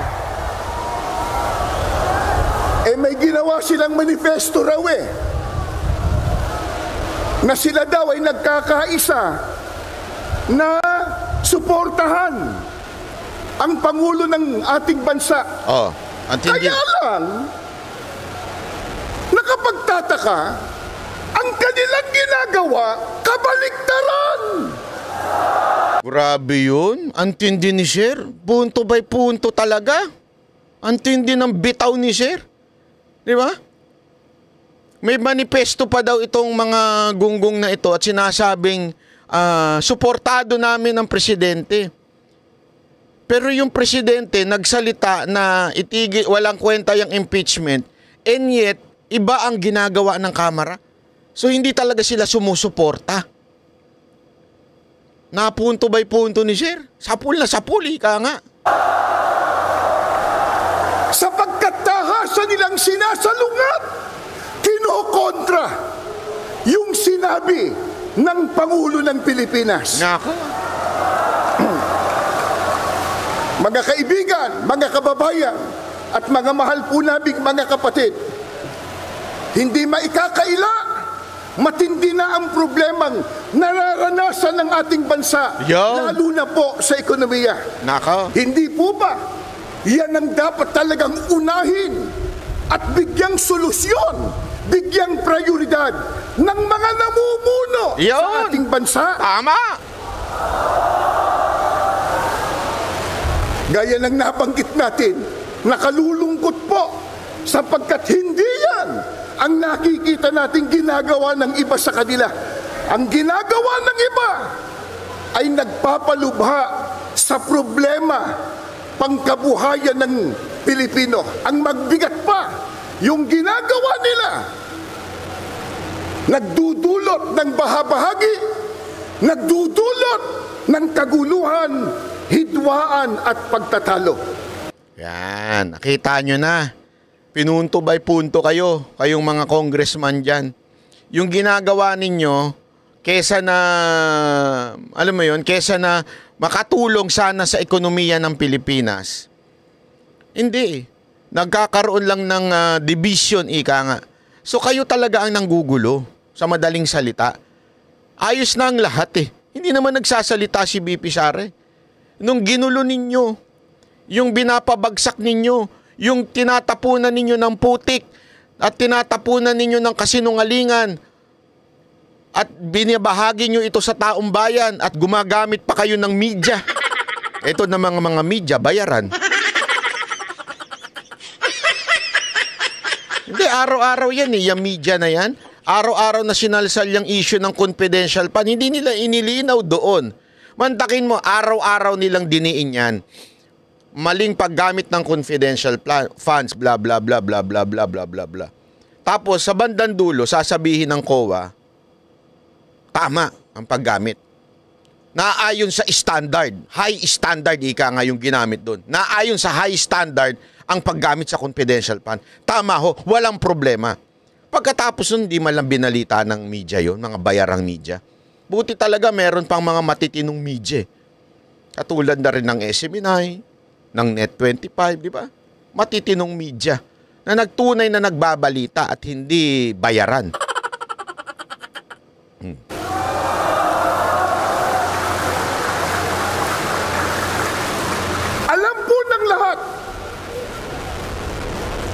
[SPEAKER 1] May ginawa silang manifesto raw na sila daw ay nagkakaisa na suportahan ang Pangulo ng ating bansa. Kaya lang, nakapagtataka, ang kanilang ginagawa, kabaliktaran.
[SPEAKER 2] Grabe yun. Ang tindi ni Sir. Punto by punto talaga. Ang tindi ng bitaw ni Sir. Di ba? May manifesto pa daw itong mga gunggong na ito at sinasabing suportado namin ang presidente. Pero yung presidente nagsalita na itigil, walang kwenta yung impeachment, and yet, iba ang ginagawa ng Kamara. So hindi talaga sila sumusuporta. Napunto by punto ni Sir. Sapul na sapul, ika nga.
[SPEAKER 1] Sapagkat tahasan nilang sinasalungat, kinokontra yung sinabi ng Pangulo ng Pilipinas.
[SPEAKER 2] Nako.
[SPEAKER 1] Mga kaibigan, mga kababayan, at mga mahal po naming mga kapatid, hindi maikakaila, matindi na ang problemang nararanasan ng ating bansa, lalo na po sa ekonomiya.
[SPEAKER 2] Nako.
[SPEAKER 1] Hindi po ba yan ang dapat talagang unahin at bigyang solusyon bigyang prioridad ng mga namumuno sa
[SPEAKER 2] Yun.
[SPEAKER 1] ating bansa.
[SPEAKER 2] Tama!
[SPEAKER 1] Gaya ng nabanggit natin, nakalulungkot po sapagkat hindi yan ang nakikita nating ginagawa ng iba sa kanila. Ang ginagawa ng iba ay nagpapalubha sa problema pangkabuhayan ng Pilipino. Ang magbigat pa, yung ginagawa nila, nagdudulot ng bahabahagi, nagdudulot ng kaguluhan, hidwaan at pagtatalo.
[SPEAKER 2] Yan, nakita nyo na. Pinunto by punto kayong mga congressman dyan. Yung ginagawa ninyo, kesa na, alam mo yun, kesa na makatulong sana sa ekonomiya ng Pilipinas, hindi. Nagkakaroon lang ng division, ika nga. So kayo talaga ang nanggugulo, sa madaling salita. Ayos na ang lahat eh. Hindi naman nagsasalita si BP Sara. Nung ginulo ninyo, yung binapabagsak ninyo, yung tinatapunan ninyo ng putik at tinatapunan ninyo ng kasinungalingan at binibahagi nyo ito sa taong bayan at gumagamit pa kayo ng media. Ito na mga media, bayaran. Hindi, araw-araw yan eh, yung media na yan. Araw-araw na sinalsal yung issue ng confidential fund. Hindi nila inilinaw doon. Mantakin mo, araw-araw nilang diniin yan. Maling paggamit ng confidential funds, bla bla bla bla bla bla bla bla bla. Tapos sa bandang dulo, sasabihin ng COA, tama ang paggamit. Naayon sa standard, high standard ika nga yung ginamit doon. Naayon sa high standard ang paggamit sa confidential fund. Tama ho, walang problema. Pagkatapos nun, di man lang binalita ng media yon, mga bayarang media. Buti talaga meron pang mga matitinong media. Katulad na rin ng SMNI, ng Net25, di ba? Matitinong media na nagtunay na nagbabalita at hindi bayaran.
[SPEAKER 1] Alam po ng lahat,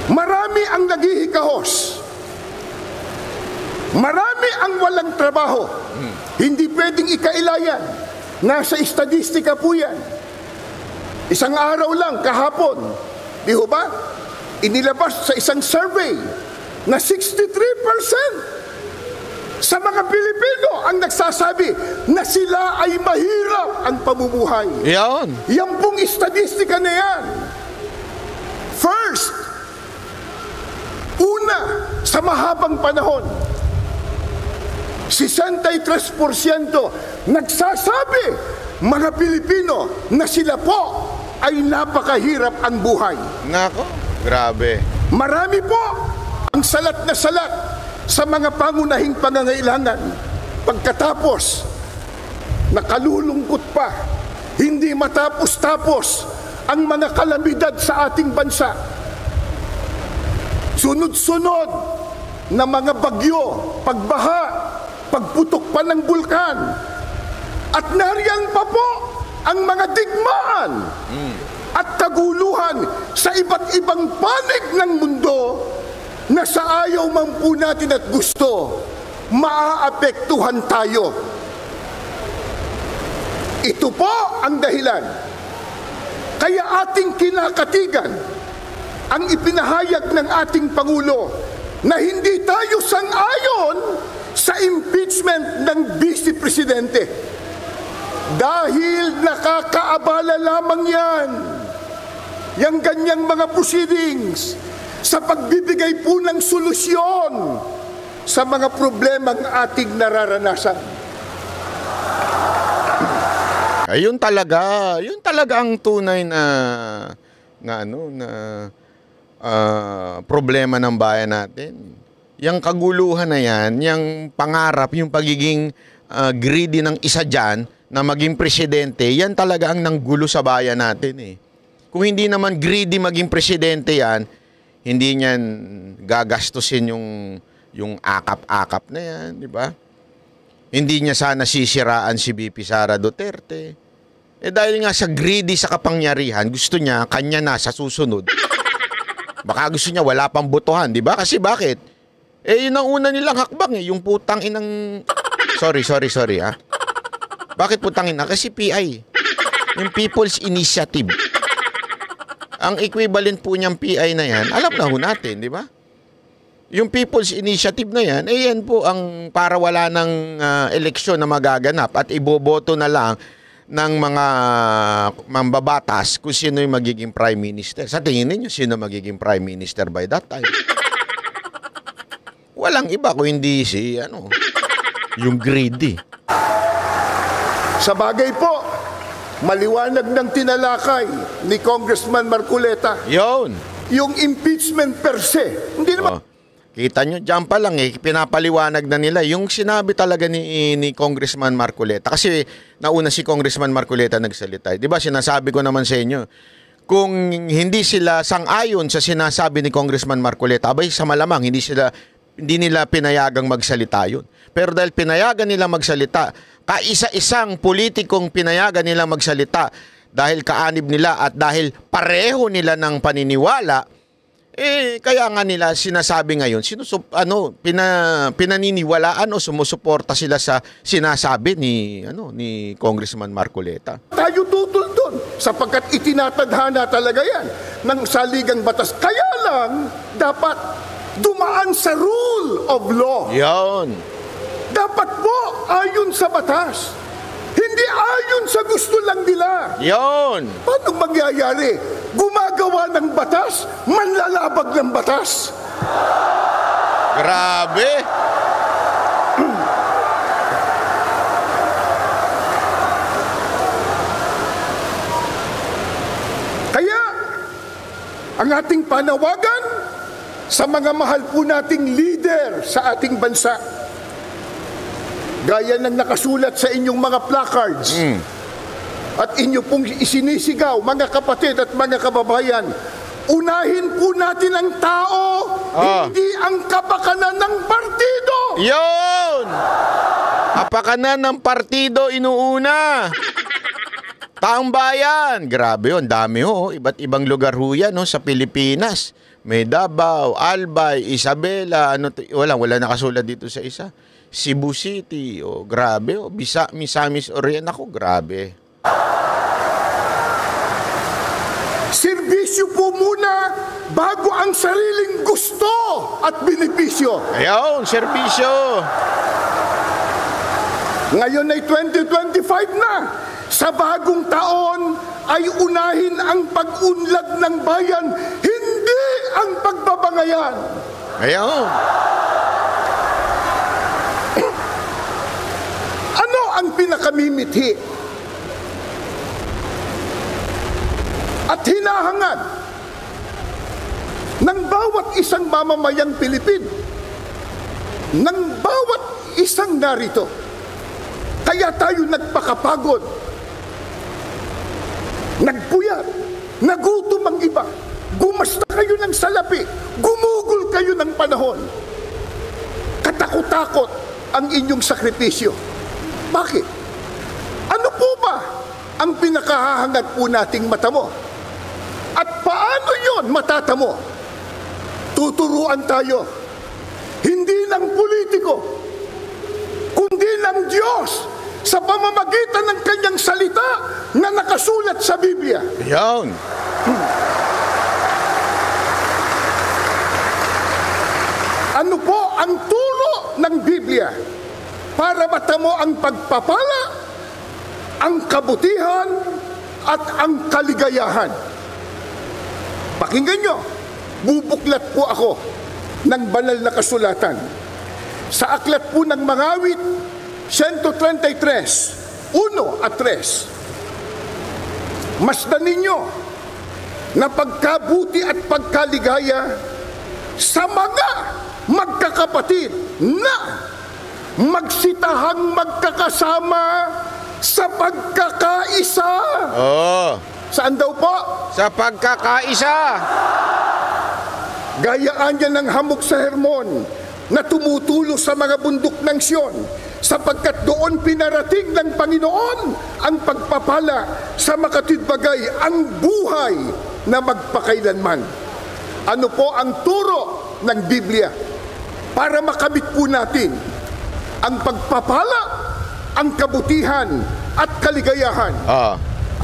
[SPEAKER 1] marami ang naghihikahos. Marami ang walang trabaho. Hindi pwedeng ikailayan. Nasa estadistika po yan. Isang araw lang, kahapon, di ho ba? Inilabas sa isang survey na 63% sa mga Pilipino ang nagsasabi na sila ay mahirap ang pamumuhay.
[SPEAKER 2] Yan.
[SPEAKER 1] Yan pong estadistika na yan. First, una, sa mahabang panahon, 63% nagsasabi mga Pilipino na sila po ay napakahirap ang buhay.
[SPEAKER 2] Nako, grabe.
[SPEAKER 1] Marami po ang salat na salat sa mga pangunahing pangangailangan. Pagkatapos, nakalulungkot pa, hindi matapos-tapos ang mga kalamidad sa ating bansa. Sunod-sunod na mga bagyo, pagbaha, pagputok pa ng bulkan, at nariyan pa po ang mga digmaan at kaguluhan sa iba't ibang panig ng mundo na sa ayaw man po natin at gusto, maaapektuhan tayo. Ito po ang dahilan. Kaya ating kinakatigan ang ipinahayag ng ating Pangulo na hindi tayo sang-ayon sa impeachment ng Vice Presidente. Dahil nakakaabala lamang yan, yung ganyang mga proceedings, sa pagbibigay po ng solusyon sa mga problemang ating nararanasan.
[SPEAKER 2] Ayun talaga ang tunay na problema ng bayan natin. Yang kaguluhan na yan, yung pangarap, yung pagiging greedy ng isa dyan na maging presidente, yan talaga ang nanggulo sa bayan natin eh. Kung hindi naman greedy maging presidente yan, hindi niyan gagastusin yung akap-akap na yan, di ba? Hindi niya sana sisiraan si BP Sara Duterte. Eh dahil nga sa greedy sa kapangyarihan, gusto niya, kanya na sa susunod. Baka gusto niya wala pang botohan, di ba? Kasi bakit? Eh, yun ang una nilang hakbang yung putang inang... Sorry ha. Bakit putang ina? Kasi PI. Yung People's Initiative. Ang equivalent po niyang PI na yan, alam na ho natin, di ba? Yung People's Initiative na yan, eh yan po ang para wala ng eleksyon na magaganap at iboboto na lang ng mga mambabatas kung sino yung magiging Prime Minister. Sa tingin ninyo, sino magiging Prime Minister by that time? Walang iba kung hindi si, yung greedy.
[SPEAKER 1] Sa bagay po, maliwanag ng tinalakay ni Congressman Marcoleta.
[SPEAKER 2] Yun.
[SPEAKER 1] Yung impeachment per se. Hindi naman...
[SPEAKER 2] Kita nyo, dyan pa lang pinapaliwanag na nila yung sinabi talaga ni Congressman Marcoleta. Kasi nauna si Congressman Marcoleta nagsalita. Di ba sinasabi ko naman sa inyo, kung hindi sila sang-ayon sa sinasabi ni Congressman Marcoleta, abay sa malamang hindi nila pinayagang magsalita yun. Pero dahil pinayagan nila magsalita, kaisa-isang politikong pinayagan nila magsalita dahil kaanib nila at dahil pareho nila ng paniniwala, kaya nga nila sinasabi ngayon, pinaniniwalaan o sumusuporta sila sa sinasabi ni Congressman Marcoleta.
[SPEAKER 1] Tayo tutol doon sapagkat itinatadhana talaga yan ng saligang batas. Kaya lang, dapat dumaan sa rule of law.
[SPEAKER 2] Yan.
[SPEAKER 1] Dapat po ayon sa batas. Hindi ayon sa gusto lang nila.
[SPEAKER 2] Yon.
[SPEAKER 1] Paano mangyayari? Gumagawa ng batas, manlalabag ng batas.
[SPEAKER 2] Grabe.
[SPEAKER 1] Kaya, ang ating panawagan sa mga mahal po nating leader sa ating bansa, gaya ng nakasulat sa inyong mga placards at inyo pong isinisigaw, mga kapatid at mga kababayan, unahin po natin ang tao, hindi ang kapakanan ng partido.
[SPEAKER 2] Yon! Kapakanan ng partido inuuna. Taong bayan. Grabe yun, dami ho. Iba't ibang lugar ho yan sa Pilipinas. May Davao, Albay, Isabela, wala nakasulat dito sa isa. Cebu City, grabe, Misamis Oriental, grabe.
[SPEAKER 1] Serbisyo po muna bago ang sariling gusto at benepisyo.
[SPEAKER 2] Ayun, serbisyo.
[SPEAKER 1] Ngayon ay 2025 na. Sa bagong taon ay unahin ang pag-unlad ng bayan, hindi ang pagbabangayan.
[SPEAKER 2] Ayun.
[SPEAKER 1] Ano ang pinakamimithi at hinahangad ng bawat isang mamamayang Pilipino, ng bawat isang narito? Kaya tayo nagpakapagod, nagpuyat, nagutom ang iba, gumasta kayo ng salapi, gumugol kayo ng panahon, katakot-takot ang inyong sakripisyo. Bakit? Ano po ba ang pinakahahangad po nating matamo? At paano yon matatamo? Tuturuan tayo, hindi ng politiko, kundi ng Diyos sa pamamagitan ng kanyang salita na nakasulat sa Biblia.
[SPEAKER 2] Yan.
[SPEAKER 1] Ano po ang turo ng Biblia para matamo ang pagpapala, ang kabutihan, at ang kaligayahan? Pakinggan nyo, bubuklat po ako ng banal na kasulatan. Sa aklat po ng Mangawit, 133, 1 at 3. Masdan ninyo na pagkabuti at pagkaligaya sa mga magkakapatid na magsitahang magkakasama sa pagkakaisa. Saan daw po?
[SPEAKER 2] Sa pagkakaisa.
[SPEAKER 1] Gayaan niya ng hamog sa Hermon na tumutulo sa mga bundok ng Sion, sapagkat doon pinarating ng Panginoon ang pagpapala sa makatwidbagay, ang buhay na magpakailanman. Ano po ang turo ng Biblia? para makamit po natin ang pagpapala, ang kabutihan at kaligayahan.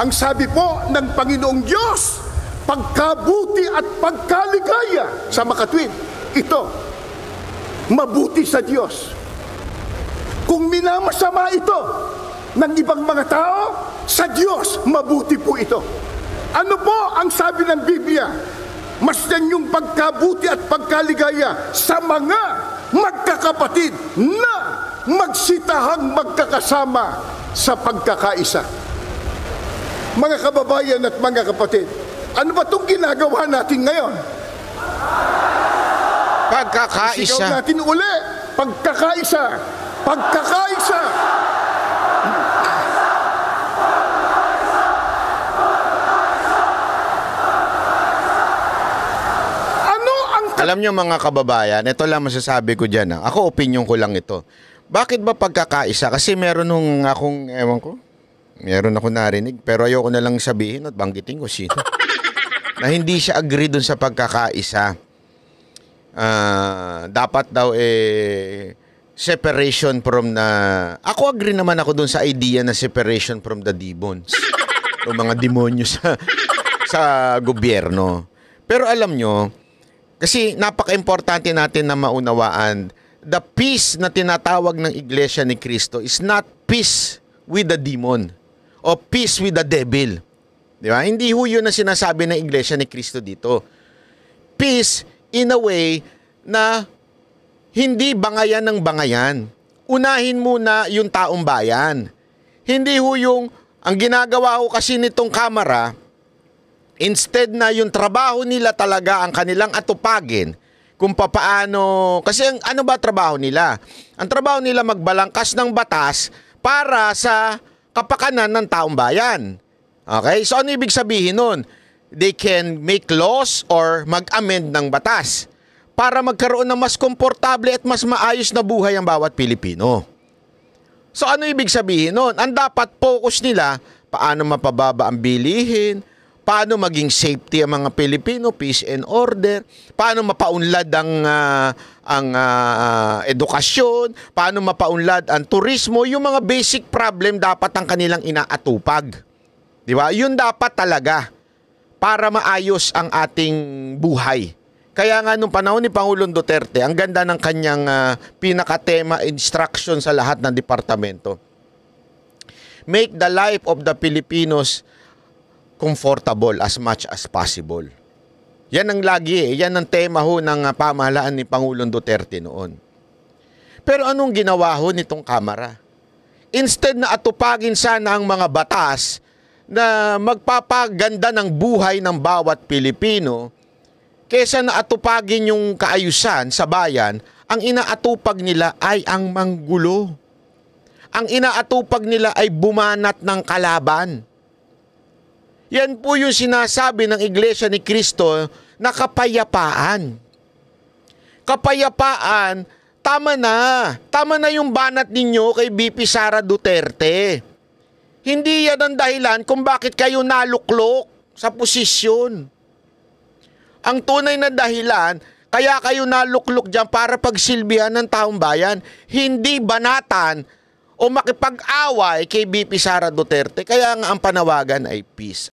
[SPEAKER 1] Ang sabi po ng Panginoong Diyos, pagkabuti at pagkaligaya sa makatwid. Ito, mabuti sa Diyos. Kung minamasama ito ng ibang mga tao, sa Diyos, mabuti po ito. Ano po ang sabi ng Biblia? Masdan yung pagkabuti at pagkaligaya sa mga magkakapatid na magsitahang magkakasama sa pagkakaisa. Mga kababayan at mga kapatid, ano ba itong ginagawa natin ngayon?
[SPEAKER 2] Pagkakaisa.
[SPEAKER 1] Sigaw natin uli. Pagkakaisa. Pagkakaisa.
[SPEAKER 2] Alam nyo mga kababayan, ito lang masasabi ko dyan. Ako, opinion ko lang ito. Bakit ba pagkakaisa? Kasi meron nung akong, ewan ko, meron ako narinig, pero ayoko na lang sabihin at banggitin ko sino. Na hindi siya agree dun sa pagkakaisa. Dapat daw separation from na... Ako agree naman ako dun sa idea na separation from the demons. O mga demonyo sa gobyerno. Pero alam nyo, kasi napaka-importante natin na maunawaan, the peace na tinatawag ng Iglesia ni Cristo is not peace with the demon o peace with the devil. Di ba? Hindi ho yun na sinasabi ng Iglesia ni Cristo dito. Peace in a way na hindi bangayan ng bangayan. Unahin muna yung taong bayan. Hindi ho yung, ang ginagawa ho kasi nitong kamera, instead na yung trabaho nila talaga ang kanilang atupagin kung papaano, kasi ano ba trabaho nila? Ang trabaho nila magbalangkas ng batas para sa kapakanan ng taong bayan. Okay? So ano ibig sabihin nun? They can make laws or mag-amend ng batas para magkaroon ng mas komportable at mas maayos na buhay ang bawat Pilipino. So ano ibig sabihin nun? Ang dapat focus nila, paano mapababa ang bilihin, paano maging safety ang mga Pilipino, peace and order, paano mapaunlad ang edukasyon, paano mapaunlad ang turismo, yung mga basic problem dapat ang kanilang inaatupag. Di ba? Yun dapat talaga para maayos ang ating buhay. Kaya nga nung panahon ni Pangulong Duterte, ang ganda ng kanyang pinakatema instruction sa lahat ng departamento. Make the life of the Filipinos comfortable as much as possible. Yan ang lagi yan ang tema ho ng pamahalaan ni Pangulong Duterte noon. Pero anong ginawa ho nitong Kamara? Instead na atupagin sana ang mga batas na magpapaganda ng buhay ng bawat Pilipino, kesa na atupagin yung kaayusan sa bayan, ang inaatupag nila ay ang manggulo. Ang inaatupag nila ay bumanat ng kalaban. Yan po yung sinasabi ng Iglesia ni Cristo na kapayapaan. Kapayapaan, tama na. Tama na yung banat ninyo kay BP Sara Duterte. Hindi yan ang dahilan kung bakit kayo naluklok sa posisyon. Ang tunay na dahilan, kaya kayo naluklok dyan para pagsilbihan ng taong bayan, hindi banatan o makipag-away kay BP Sara Duterte. Kaya nga ang panawagan ay peace.